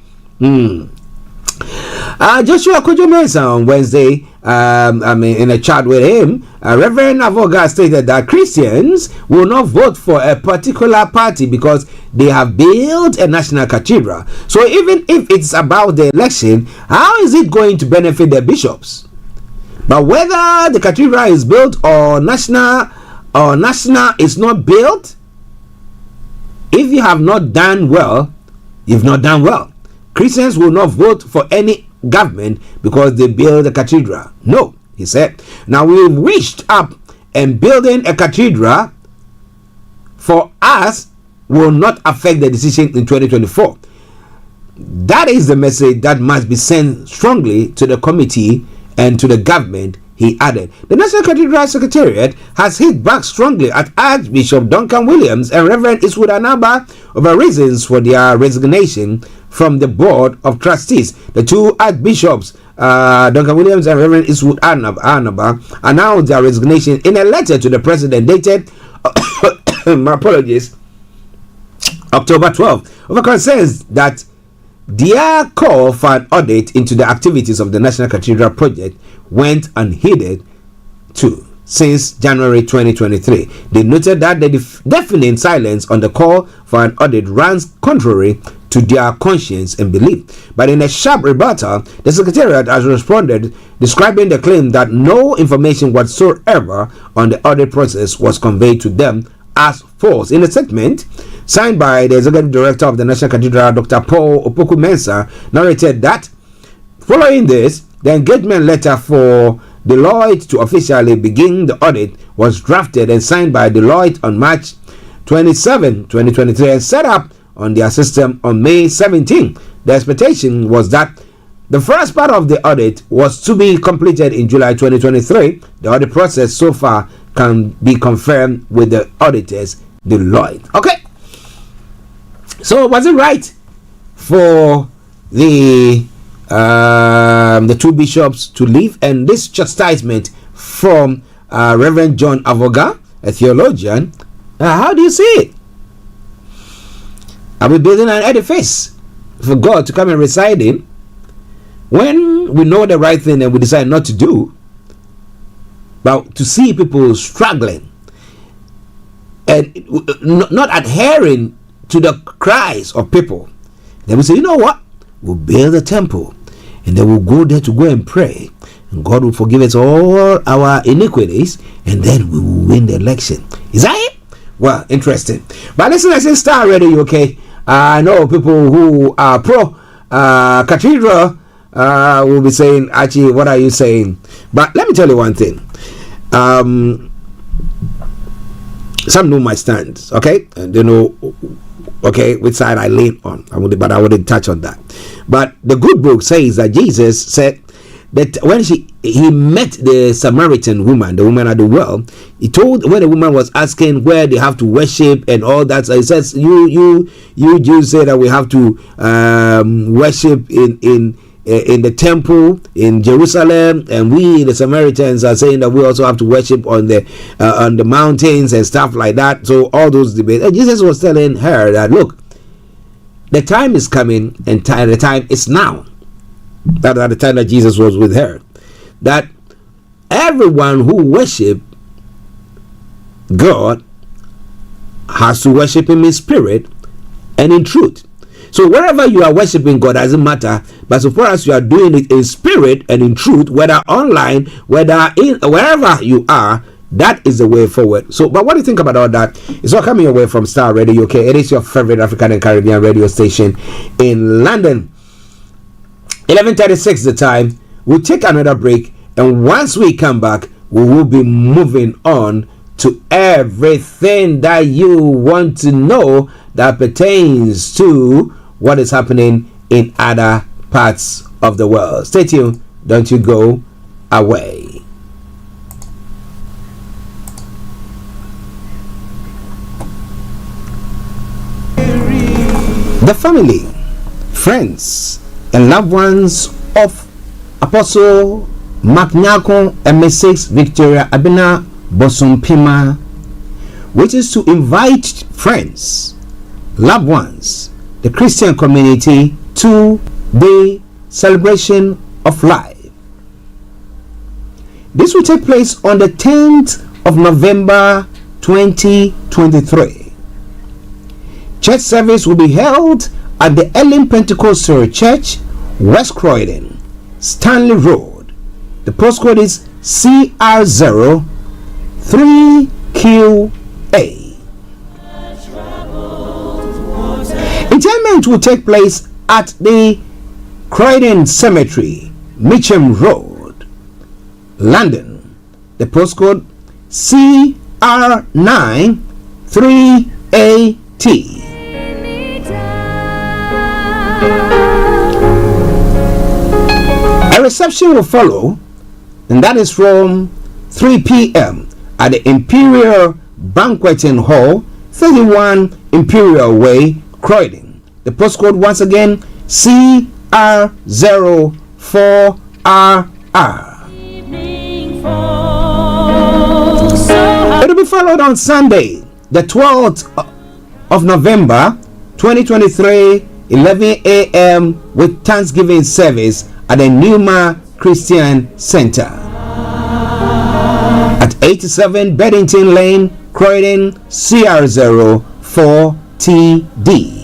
Joshua Kojo-Mensah on Wednesday, in a chat with him, Reverend Avoga stated that Christians will not vote for a particular party because they have built a national cathedral. So even if it's about the election, how is it going to benefit the bishops? But whether the cathedral is built or national is not built, if you have not done well, you've not done well. Christians will not vote for any government because they build a cathedral. No, he said. Now we wished up and building a cathedral for us will not affect the decision in 2024. That is the message that must be sent strongly to the committee and to the government, he added. The National Cathedral Secretariat has hit back strongly at Archbishop Duncan Williams and Reverend Eastwood Anaba over reasons for their resignation from the Board of Trustees. The two archbishops, Duncan Williams and Reverend Eastwood Anaba, announced their resignation in a letter to the President dated, my apologies, October 12, over concerns that their call for an audit into the activities of the National Cathedral project went unheeded too since January 2023. They noted that the deafening silence on the call for an audit runs contrary to their conscience and belief. But in a sharp rebuttal, the Secretariat has responded, describing the claim that no information whatsoever on the audit process was conveyed to them as false. In a statement signed by the Executive Director of the National Cathedral, Dr. Paul Opoku-Mensah, narrated that following this, the engagement letter for Deloitte to officially begin the audit was drafted and signed by Deloitte on March 27, 2023 and set up on their system on May 17. The expectation was that the first part of the audit was to be completed in July 2023. The audit process so far can be confirmed with the auditors Deloitte. Okay, so was it right for the two bishops to leave? And this chastisement from Reverend John Avoga, a theologian, how do you see it? Are we building an edifice for God to come and reside in when we know the right thing and we decide not to do? But to see people struggling and not adhering to the cries of people, then we say, you know what? We'll build a temple and then we'll go there to go and pray, and God will forgive us all our iniquities, and then we will win the election. Is that it? Well, interesting. But listen, I say Starr Radio UK. I know people who are pro Cathedral will be saying, Archie, what are you saying? But let me tell you one thing. Some know my stance, okay? And they know, okay, which side I lean on. But I wouldn't touch on that. But the good book says that Jesus said that when he met the Samaritan woman, the woman at the well, he told, when the woman was asking where they have to worship and all that, so he says, you Jews say that we have to worship in the temple in Jerusalem, and we the Samaritans are saying that we also have to worship on the mountains and stuff like that. So all those debates, and Jesus was telling her that, look, the time is coming, and the time is now. That at the time that Jesus was with her, that everyone who worship God has to worship him in spirit and in truth. So wherever you are worshiping God, doesn't matter, but so far as you are doing it in spirit and in truth, whether online, whether in wherever you are, that is the way forward. So, but what do you think about all that? It's all coming away from Starr Radio UK. It is your favorite African and Caribbean radio station in London. 11:36 the time. We'll take another break, and once we come back, we will be moving on to everything that you want to know that pertains to what is happening in other parts of the world. Stay tuned. Don't you go away. The family, friends, and loved ones of Apostle Maknyako and Mrs. Victoria Abena Bosumpima, which is to invite friends, loved ones, the Christian community to the celebration of life. This will take place on the 10th of November 2023. Church service will be held at the Elim Pentecostal Church, West Croydon, Stanley Road. The postcode is CR03QA. Interment will take place at the Croydon Cemetery, Mitcham Road, London. The postcode CR93AT. A reception will follow, and that is from 3 p.m. at the Imperial Banqueting Hall, 31 Imperial Way, Croydon. The postcode once again CR04RR. It will be followed on Sunday, the 12th of November 2023, 11 a.m. with Thanksgiving service at the Numa Christian Center at 87 Beddington Lane, Croydon, CR04TD.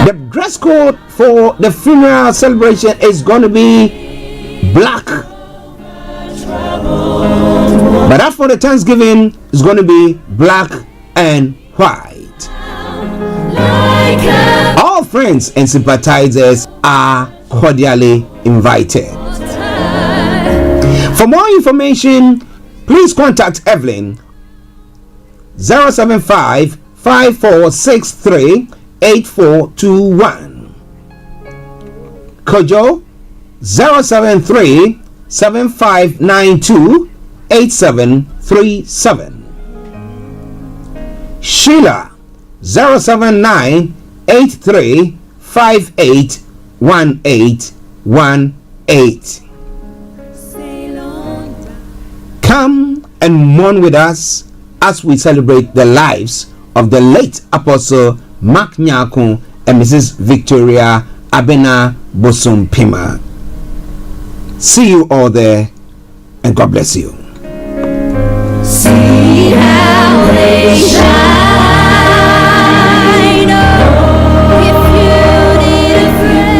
The dress code for the funeral celebration is going to be black, but after the Thanksgiving is going to be black and white. All friends and sympathizers are cordially invited. For more information, please contact Evelyn 075 5463 8421. Kojo 073 7592 8737. Sheila 079 83 58 1818. Come and mourn with us as we celebrate the lives of the late Apostle Mark Nyakun and Mrs. Victoria Abena Bosumpima. See you all there, and God bless you. See how they shine. Oh, if you need a friend.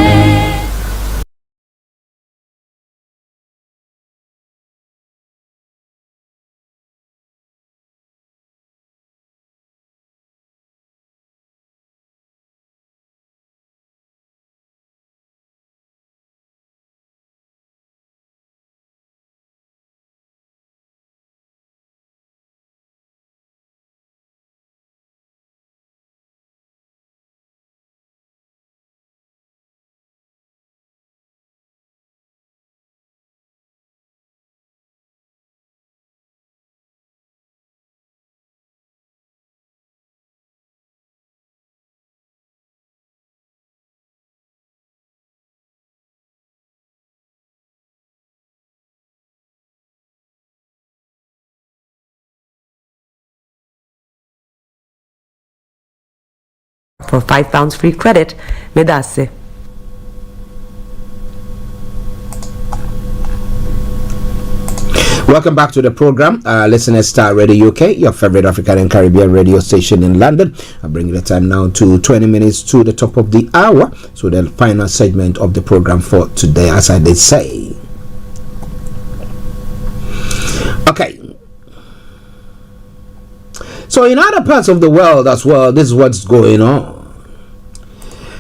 For £5 free credit, Vedasse. Welcome back to the program, listeners. Star Radio UK, your favorite African and Caribbean radio station in London. I bring the time now to 20 minutes to the top of the hour. So the final segment of the program for today, as I did say. Okay. So in other parts of the world as well, this is what's going on.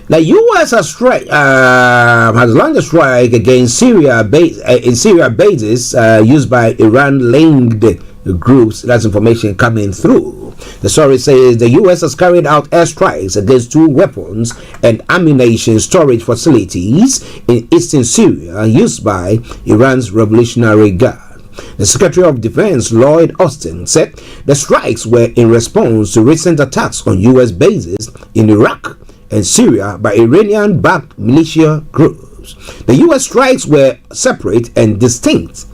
The U.S. has launched a strike against Syria bases used by Iran-linked groups. That's information coming through. The story says the U.S. has carried out airstrikes against 2 weapons and ammunition storage facilities in eastern Syria used by Iran's Revolutionary Guard. The Secretary of Defense, Lloyd Austin, said the strikes were in response to recent attacks on U.S. bases in Iraq and Syria by Iranian-backed militia groups. The U.S. strikes were separate and distinct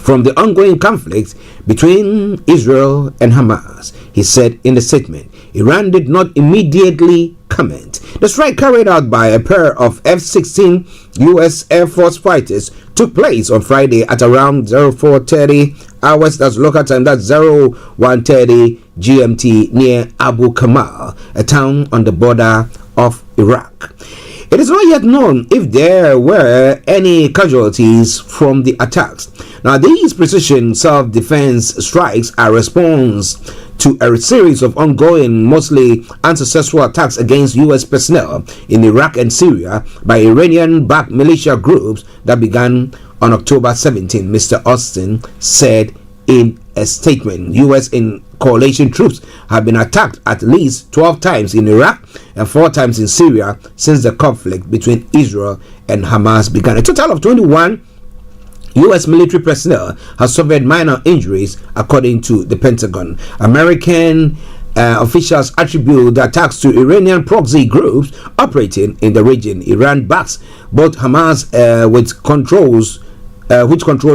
from the ongoing conflict between Israel and Hamas, he said in a statement. Iran did not immediately comment. The strike carried out by a pair of F-16 U.S. Air Force fighters took place on Friday at around 04:30 hours, that's local time, that's 01:30 GMT, near Abu Kamal, a town on the border of Iraq. It is not yet known if there were any casualties from the attacks. Now, these precision self-defense strikes are a response to a series of ongoing, mostly unsuccessful attacks against U.S. personnel in Iraq and Syria by Iranian-backed militia groups that began on October 17, Mr. Austin said in a statement. U.S. and coalition troops have been attacked at least 12 times in Iraq and 4 times in Syria since the conflict between Israel and Hamas began. A total of 21 U.S. military personnel have suffered minor injuries, according to the Pentagon. American officials attribute the attacks to Iranian proxy groups operating in the region. Iran backs both Hamas, which controls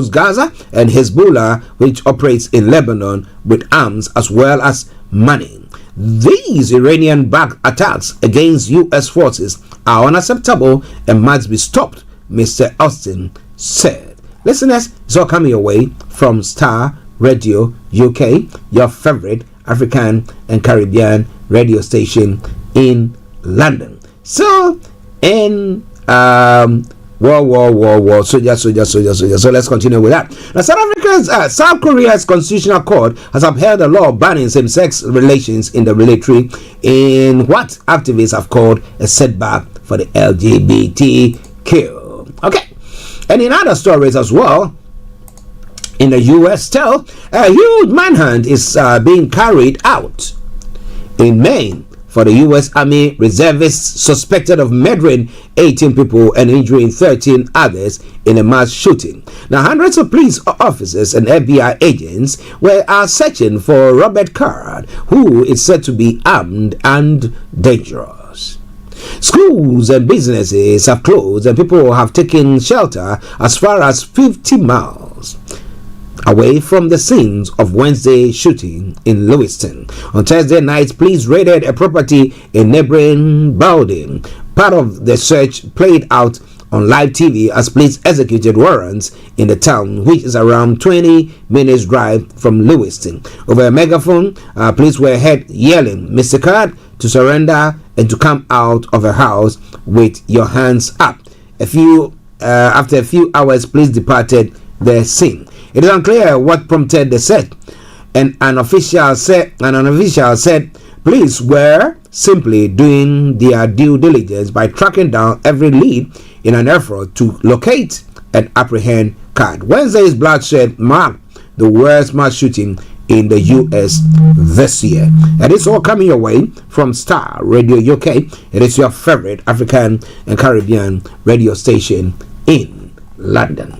Gaza, and Hezbollah, which operates in Lebanon, with arms as well as money. These Iranian-backed attacks against U.S. forces are unacceptable and must be stopped, Mr. Austin said. Listeners, it's all coming your way from Star Radio UK, your favorite African and Caribbean radio station in London. So, in war, soldier. So let's continue with that. Now, South Korea's constitutional court has upheld a law banning same-sex relations in the military in what activists have called a setback for the LGBTQ. Okay. And in other stories as well, in the U.S. still, a huge manhunt is being carried out in Maine for the U.S. Army reservists suspected of murdering 18 people and injuring 13 others in a mass shooting. Now, hundreds of police officers and FBI agents are searching for Robert Card, who is said to be armed and dangerous. Schools and businesses have closed and people have taken shelter as far as 50 miles away from the scenes of Wednesday's shooting in Lewiston. On Thursday night, police raided a property in neighboring Bowden. Part of the search played out on live TV as police executed warrants in the town, which is around 20 minutes drive from Lewiston. Over a megaphone, police were heard yelling, "Mr. Card, to surrender and to come out of a house with your hands up." After a few hours, police departed the scene. It is unclear what prompted the search, and an official said police were simply doing their due diligence by tracking down every lead in an effort to locate and apprehend Card. Wednesday's bloodshed marked the worst mass shooting in the U.S. this year. And it's all coming your way from Star Radio UK. It is your favorite African and Caribbean radio station in London.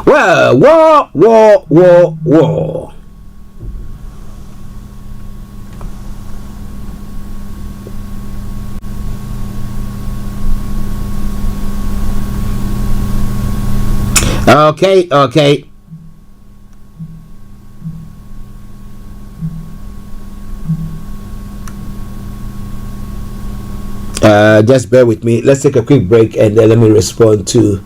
Well, war. Okay. Just bear with me. Let's take a quick break and then let me respond to.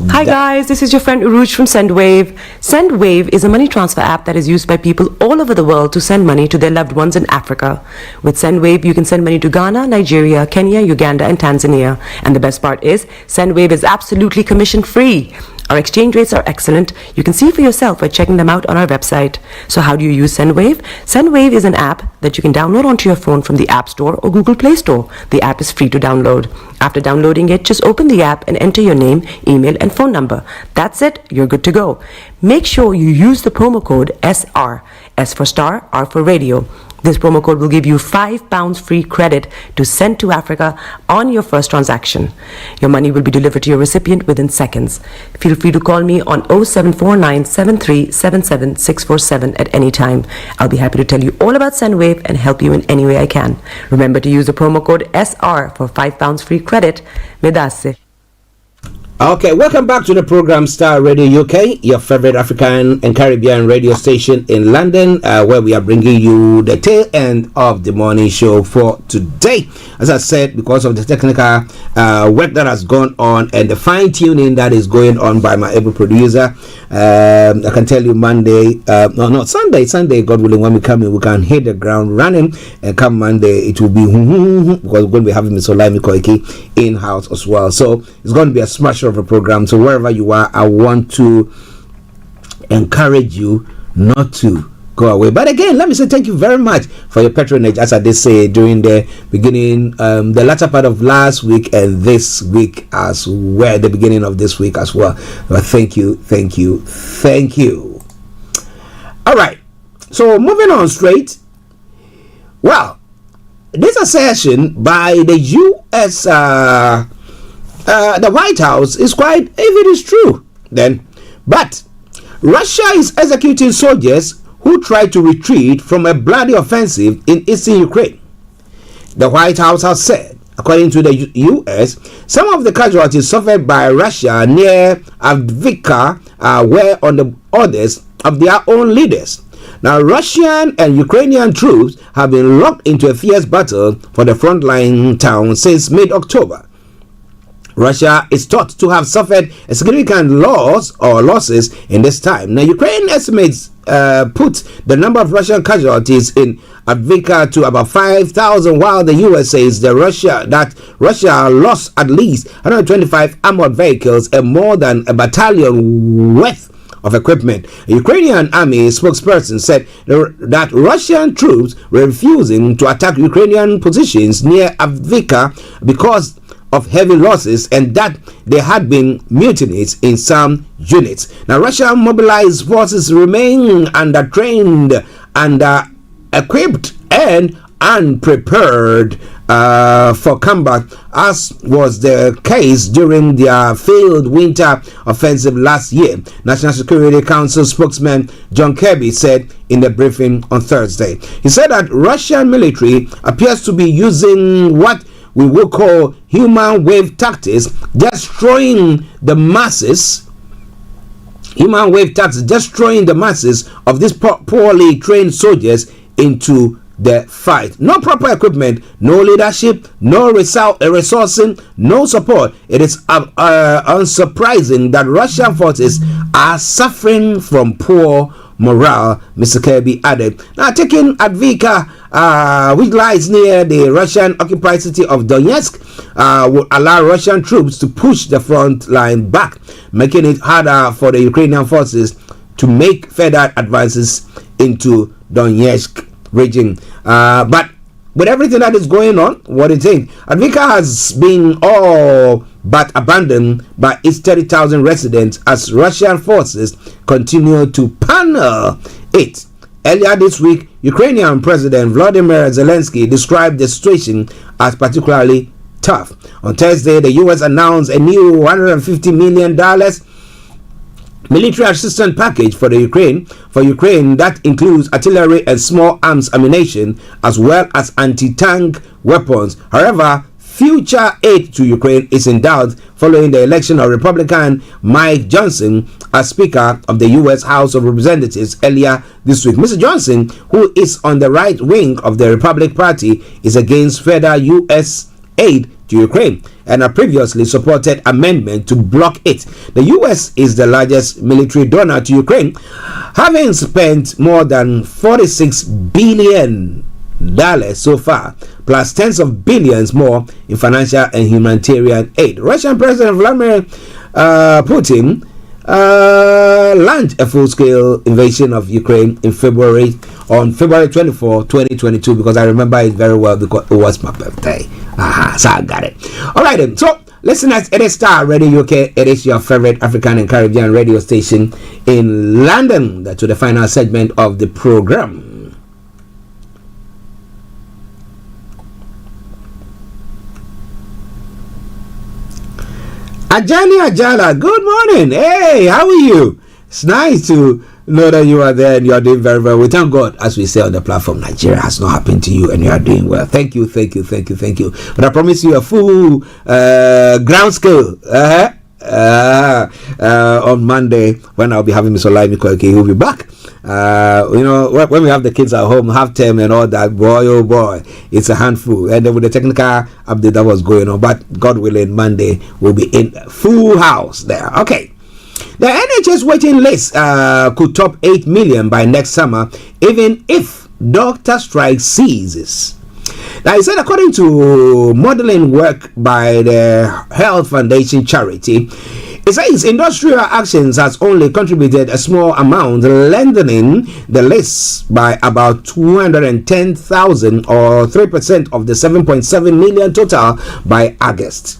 Hi guys, this is your friend Uruj from SendWave. SendWave is a money transfer app that is used by people all over the world to send money to their loved ones in Africa. With SendWave, you can send money to Ghana, Nigeria, Kenya, Uganda, and Tanzania. And the best part is, SendWave is absolutely commission free. Our exchange rates are excellent. You can see for yourself by checking them out on our website. So how do you use SendWave? SendWave is an app that you can download onto your phone from the App Store or Google Play Store. The app is free to download. After downloading it, just open the app and enter your name, email, and phone number. That's it. You're good to go. Make sure you use the promo code SR. S for Star, R for Radio. This promo code will give you £5 free credit to send to Africa on your first transaction. Your money will be delivered to your recipient within seconds. Feel free to call me on 0749 7377 647 at any time. I'll be happy to tell you all about SendWave and help you in any way I can. Remember to use the promo code SR for £5 free credit. Medasse. Okay, welcome back to the program Star Radio UK, your favorite African and Caribbean radio station in London, where we are bringing you the tail end of the morning show for today. As I said, because of the technical work that has gone on and the fine-tuning that is going on by my able producer, I can tell you Sunday, God willing, when we come in, we can hit the ground running, and come Monday, it will be because we're going to be having Mr. Olaimi Koiki in-house as well. So it's going to be a smasher of a program. So wherever you are, I want to encourage you not to go away. But again, let me say thank you very much for your patronage, as I did say during the beginning, the latter part of last week and this week as well, the beginning of this week as well. But thank you. All right, so moving on straight. Well, this assertion by the U.S. The White House is quite, if it is true, then. But Russia is executing soldiers who tried to retreat from a bloody offensive in eastern Ukraine. The White House has said, according to the U.S., some of the casualties suffered by Russia near Avdiivka were on the orders of their own leaders. Now, Russian and Ukrainian troops have been locked into a fierce battle for the frontline town since mid-October. Russia is thought to have suffered a significant losses in this time. Now, Ukraine estimates put the number of Russian casualties in Avdiivka to about 5,000, while the U.S. says Russia lost at least 125 armored vehicles and more than a battalion worth of equipment. A Ukrainian army spokesperson said that Russian troops were refusing to attack Ukrainian positions near Avdiivka because of heavy losses and that there had been mutinies in some units. Now, Russian mobilized forces remain under-trained, equipped and unprepared for combat, as was the case during their failed winter offensive last year. National Security Council spokesman John Kirby said in the briefing on Thursday. He said that Russian military appears to be using what we will call human wave tactics, destroying the masses of these poorly trained soldiers into the fight. No proper equipment, no leadership, no resourcing, no support. It is unsurprising that Russian forces are suffering from poor morale, Mr. Kirby added. Now, taking Avdiivka, which lies near the Russian occupied city of Donetsk, would allow Russian troops to push the front line back, making it harder for the Ukrainian forces to make further advances into Donetsk region. But with everything that is going on, what do you think? Avdiivka has been all but abandoned by its 30,000 residents as Russian forces continue to panel it. Earlier this week, Ukrainian President Volodymyr Zelensky described the situation as particularly tough. On Thursday, the U.S. announced a new $150 million military assistance package for Ukraine that includes artillery and small arms ammunition, as well as anti-tank weapons. However, future aid to Ukraine is in doubt following the election of Republican Mike Johnson as Speaker of the U.S. House of Representatives earlier this week. Mr. Johnson, who is on the right wing of the Republican Party, is against further U.S. aid to Ukraine and a previously supported amendment to block it. The US is the largest military donor to Ukraine, having spent more than $46 billion so far, plus tens of billions more in financial and humanitarian aid. Russian President Vladimir Putin launched a full-scale invasion of Ukraine on February 24, 2022, because I remember it very well because it was my birthday. So I got it. All right then. So listeners, it is Starr Radio UK. It is your favorite African and Caribbean radio station in London. To the final segment of the program. Ajani Ajala, good morning. Hey, how are you? It's nice to know that you are there and you are doing very, very well. We thank God, as we say on the platform, Nigeria has not happened to you and you are doing well. Thank you. But I promise you a full ground scale on Monday when I'll be having Mr. Lai Mikoike. He'll be back. When we have the kids at home, half term and all that, boy, oh boy, it's a handful. And then with the technical update that was going on, but God willing, Monday will be in full house there. Okay. The NHS waiting list could top 8 million by next summer, even if doctor strike ceases. Now, he said, according to modeling work by the Health Foundation charity, it says industrial actions has only contributed a small amount, lengthening the list by about 210,000 or 3% of the 7.7 million total by August.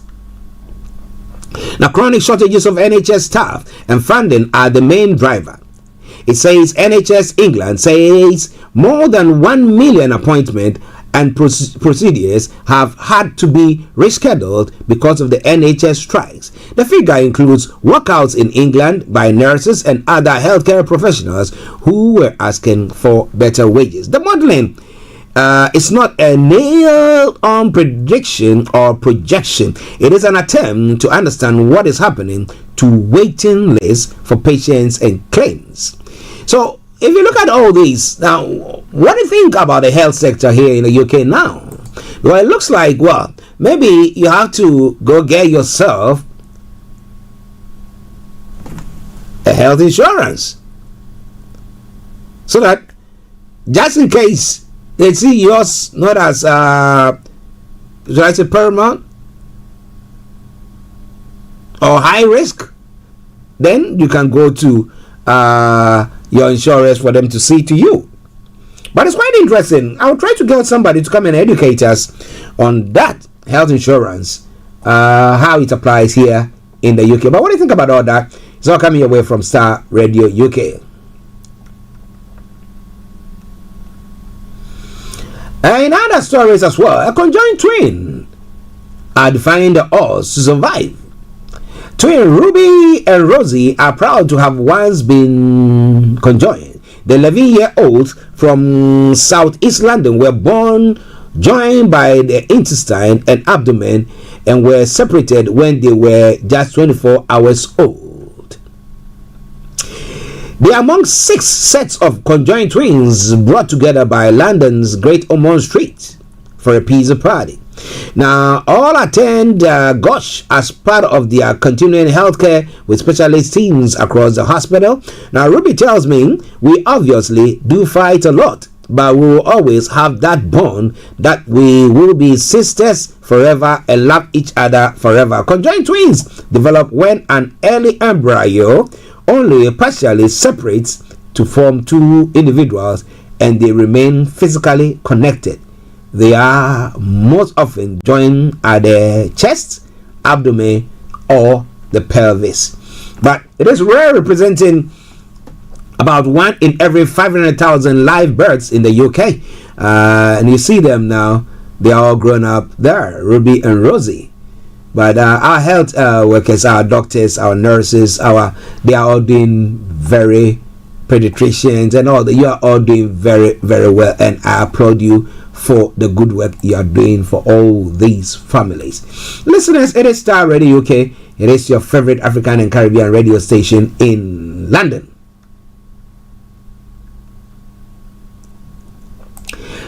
Now, chronic shortages of NHS staff and funding are the main driver. It says NHS England says more than 1 million appointments and procedures have had to be rescheduled because of the NHS strikes. The figure includes walkouts in England by nurses and other healthcare professionals who were asking for better wages. The modeling is not a nailed-on prediction or projection. It is an attempt to understand what is happening to waiting lists for patients and claims. So, if you look at all these, now, what do you think about the health sector here in the UK now? Well, it looks like, maybe you have to go get yourself a health insurance. So that, just in case they see yours not as, should I say, paramount or high risk, then you can go to your insurance for them to see to you. But it's quite interesting. I'll try to get somebody to come and educate us on that health insurance, how it applies here in the UK. But what do you think about all that? It's all coming away from Starr Radio UK. And in other stories as well, a conjoined twin are defying the odds to survive. Twin Ruby and Rosie are proud to have once been conjoined. The 11-year-olds from southeast London were born joined by the intestine and abdomen and were separated when they were just 24 hours old. They are among 6 sets of conjoined twins brought together by London's Great Ormond Street for a pizza party. Now, all attend GOSH as part of their continuing healthcare with specialist teams across the hospital. Now, Ruby tells me, we obviously do fight a lot, but we will always have that bond that we will be sisters forever and love each other forever. Conjoined twins develop when an early embryo only partially separates to form 2 individuals and they remain physically connected. They are most often joined at the chest, abdomen, or the pelvis. But it is rare, representing about 1 in every 500,000 live births in the UK. And you see them now, they are all grown up there, Ruby and Rosie. But our health workers, our doctors, our nurses, they are all doing very, pediatricians and all that. You are all doing very, very well. And I applaud you for the good work you are doing for all these families. Listeners, it is Starr Radio UK. It is your favorite African and Caribbean radio station in London.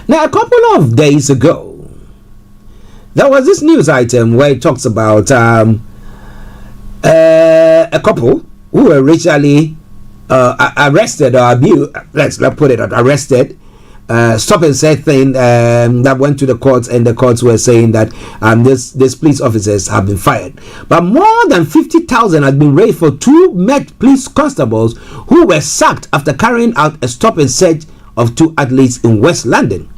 Now, a couple of days ago, there was this news item where it talks about a couple who were racially arrested or abused. Let's put it arrested. Stop and search thing that went to the courts, and the courts were saying that these police officers have been fired. But more than 50,000 has been raised for 2 Met police constables who were sacked after carrying out a stop and search of 2 athletes in West London.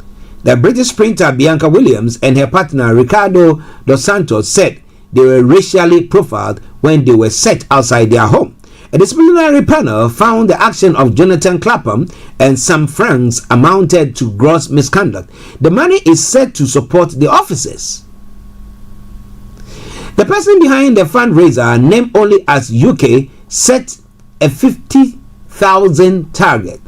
The British sprinter Bianca Williams and her partner Ricardo dos Santos said they were racially profiled when they were set outside their home. A disciplinary panel found the action of Jonathan Clapham and some friends amounted to gross misconduct. The money is said to support the officers. The person behind the fundraiser, named only as UK, set a 50,000 target.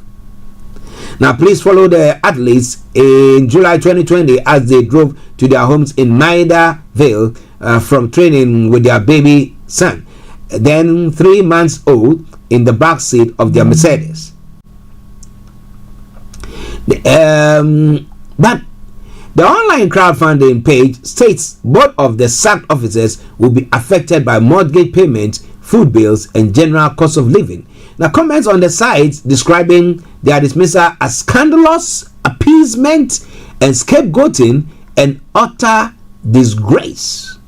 Now, please follow the athletes in July 2020 as they drove to their homes in Maida Vale from training with their baby son, then 3 months old, in the back seat of their Mercedes. But the online crowdfunding page states both of the sacked officers will be affected by mortgage payments, food bills, and general cost of living. Now, comments on the site describing their dismissal as scandalous, appeasement, and scapegoating, and utter disgrace.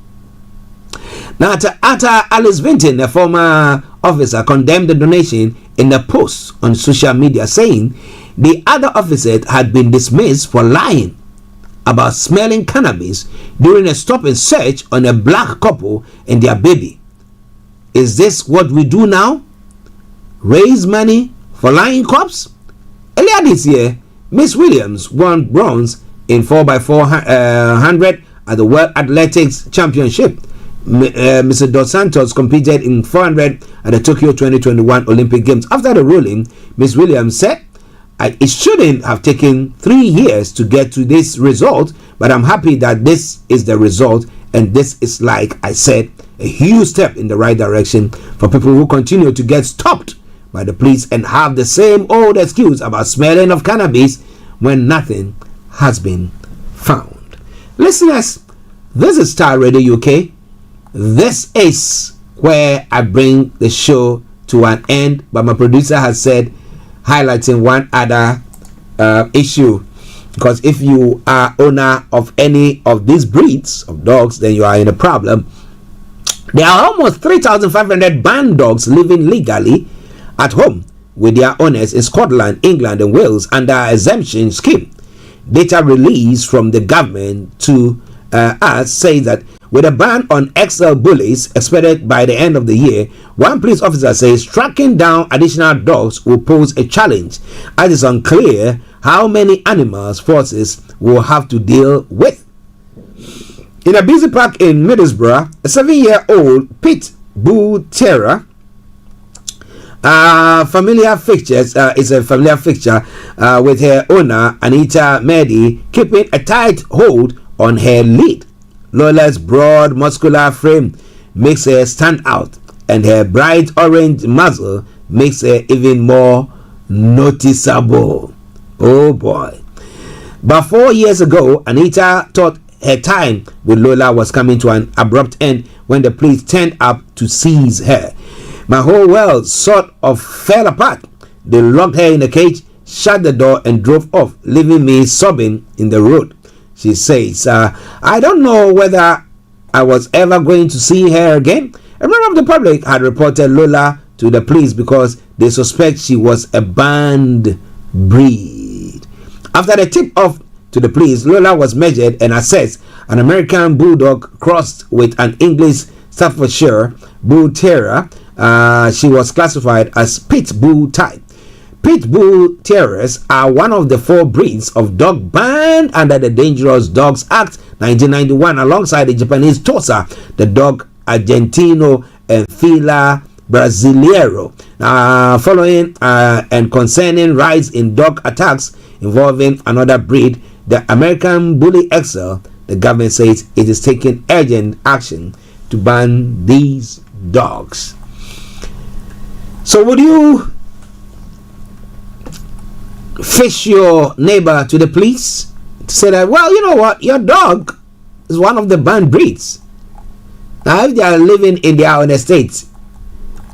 Now, Atta Alice Vinton, a former officer, condemned the donation in a post on social media, saying the other officer had been dismissed for lying about smelling cannabis during a stop and search on a black couple and their baby. Is this what we do now? Raise money for lying cops? Earlier this year, Miss Williams won bronze in 4x400 at the World Athletics Championship. Mr. Dos Santos competed in 400 at the Tokyo 2021 Olympic Games. After the ruling, Miss Williams said, it shouldn't have taken 3 years to get to this result, but I'm happy that this is the result, and this is, like I said, a huge step in the right direction for people who continue to get stopped by the police and have the same old excuse about smelling of cannabis when nothing has been found. Listeners, this is Starr Radio UK. This is where I bring the show to an end, but my producer has said, highlighting one other issue, because if you are owner of any of these breeds of dogs, then you are in a problem. There are almost 3,500 banned dogs living legally at home with their owners in Scotland, England, and Wales under an exemption scheme. Data released from the government to us say that with a ban on XL bullies expected by the end of the year, one police officer says tracking down additional dogs will pose a challenge, as it's unclear how many animals forces will have to deal with. In a busy park in Middlesbrough, a 7-year-old pit bull terrier is a familiar fixture with her owner Anita Mehdi keeping a tight hold on her lead. Lola's broad muscular frame makes her stand out, and her bright orange muzzle makes her even more noticeable. Oh boy. But 4 years ago, Anita thought her time with Lola was coming to an abrupt end when the police turned up to seize her. My whole world sort of fell apart. They locked her in a cage, shut the door, and drove off, leaving me sobbing in the road. She says, I don't know whether I was ever going to see her again. A member of the public had reported Lola to the police because they suspect she was a banned breed. After the tip-off to the police, Lola was measured and assessed. An American bulldog crossed with an English Staffordshire bull terrier. She was classified as pit bull type. Pit bull terriers are one of the 4 breeds of dog banned under the Dangerous Dogs Act 1991, alongside the Japanese Tosa, the dog Argentino, and Fila Brasileiro. Following and concerning rise in dog attacks involving another breed, the American Bully XL, the government says it is taking urgent action to ban these dogs. So would you fish your neighbor to the police to say that, well, you know what, your dog is one of the banned breeds. Now, if they are living in their own estates,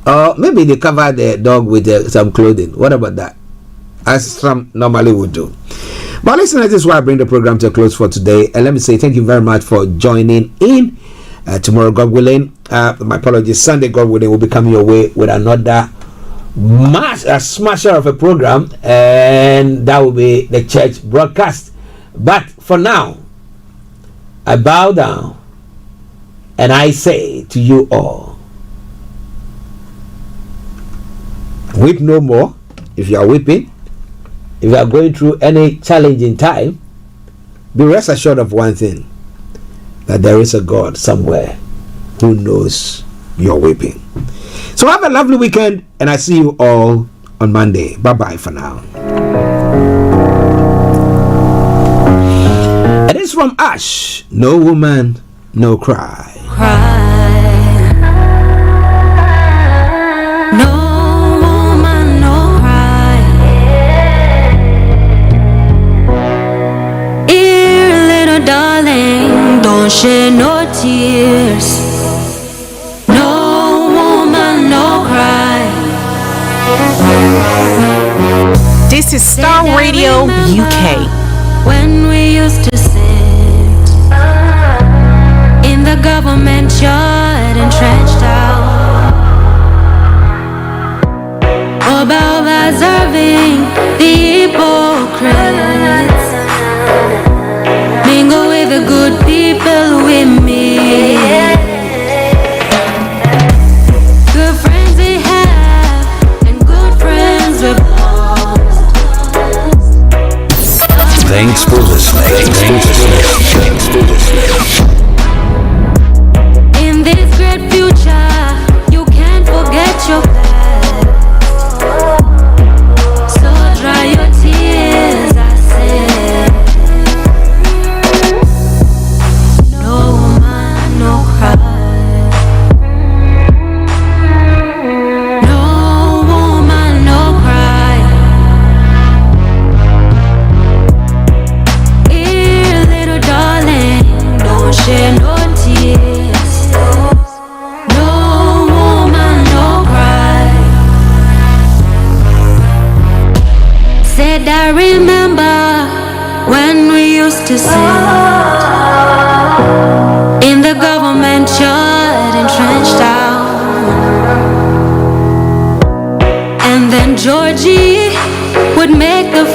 or maybe they cover the dog with some clothing. What about that? As some normally would do. But listeners, this is why I bring the program to a close for today. And let me say thank you very much for joining in. Tomorrow, God willing, my apologies, Sunday, God willing, will be coming your way with another smasher of a program, and that will be the church broadcast. But for now, I bow down and I say to you all, weep no more. If you are weeping, if you are going through any challenging time, be rest assured of one thing, that there is a God somewhere who knows your weeping. So have a lovely weekend, and I see you all on Monday. Bye-bye for now. It is from Ash. No woman, no cry. No woman, no cry. Here, little darling, don't shed no tears. No woman, no cry. This is Starr Radio UK. When we used to sit in the government yard and trenched out about observing the hypocrites mingle with the good people with me. Good friends we have and good friends we've lost. Thanks for listening. In this great future, you can't forget your past. So dry your tears, I said. No woman, no cry. No woman, no cry. Here, little darling, don't shed no tears. No woman, no cry. Said I remember when we used to sit in the government yard and trenched out, and then Georgie would make the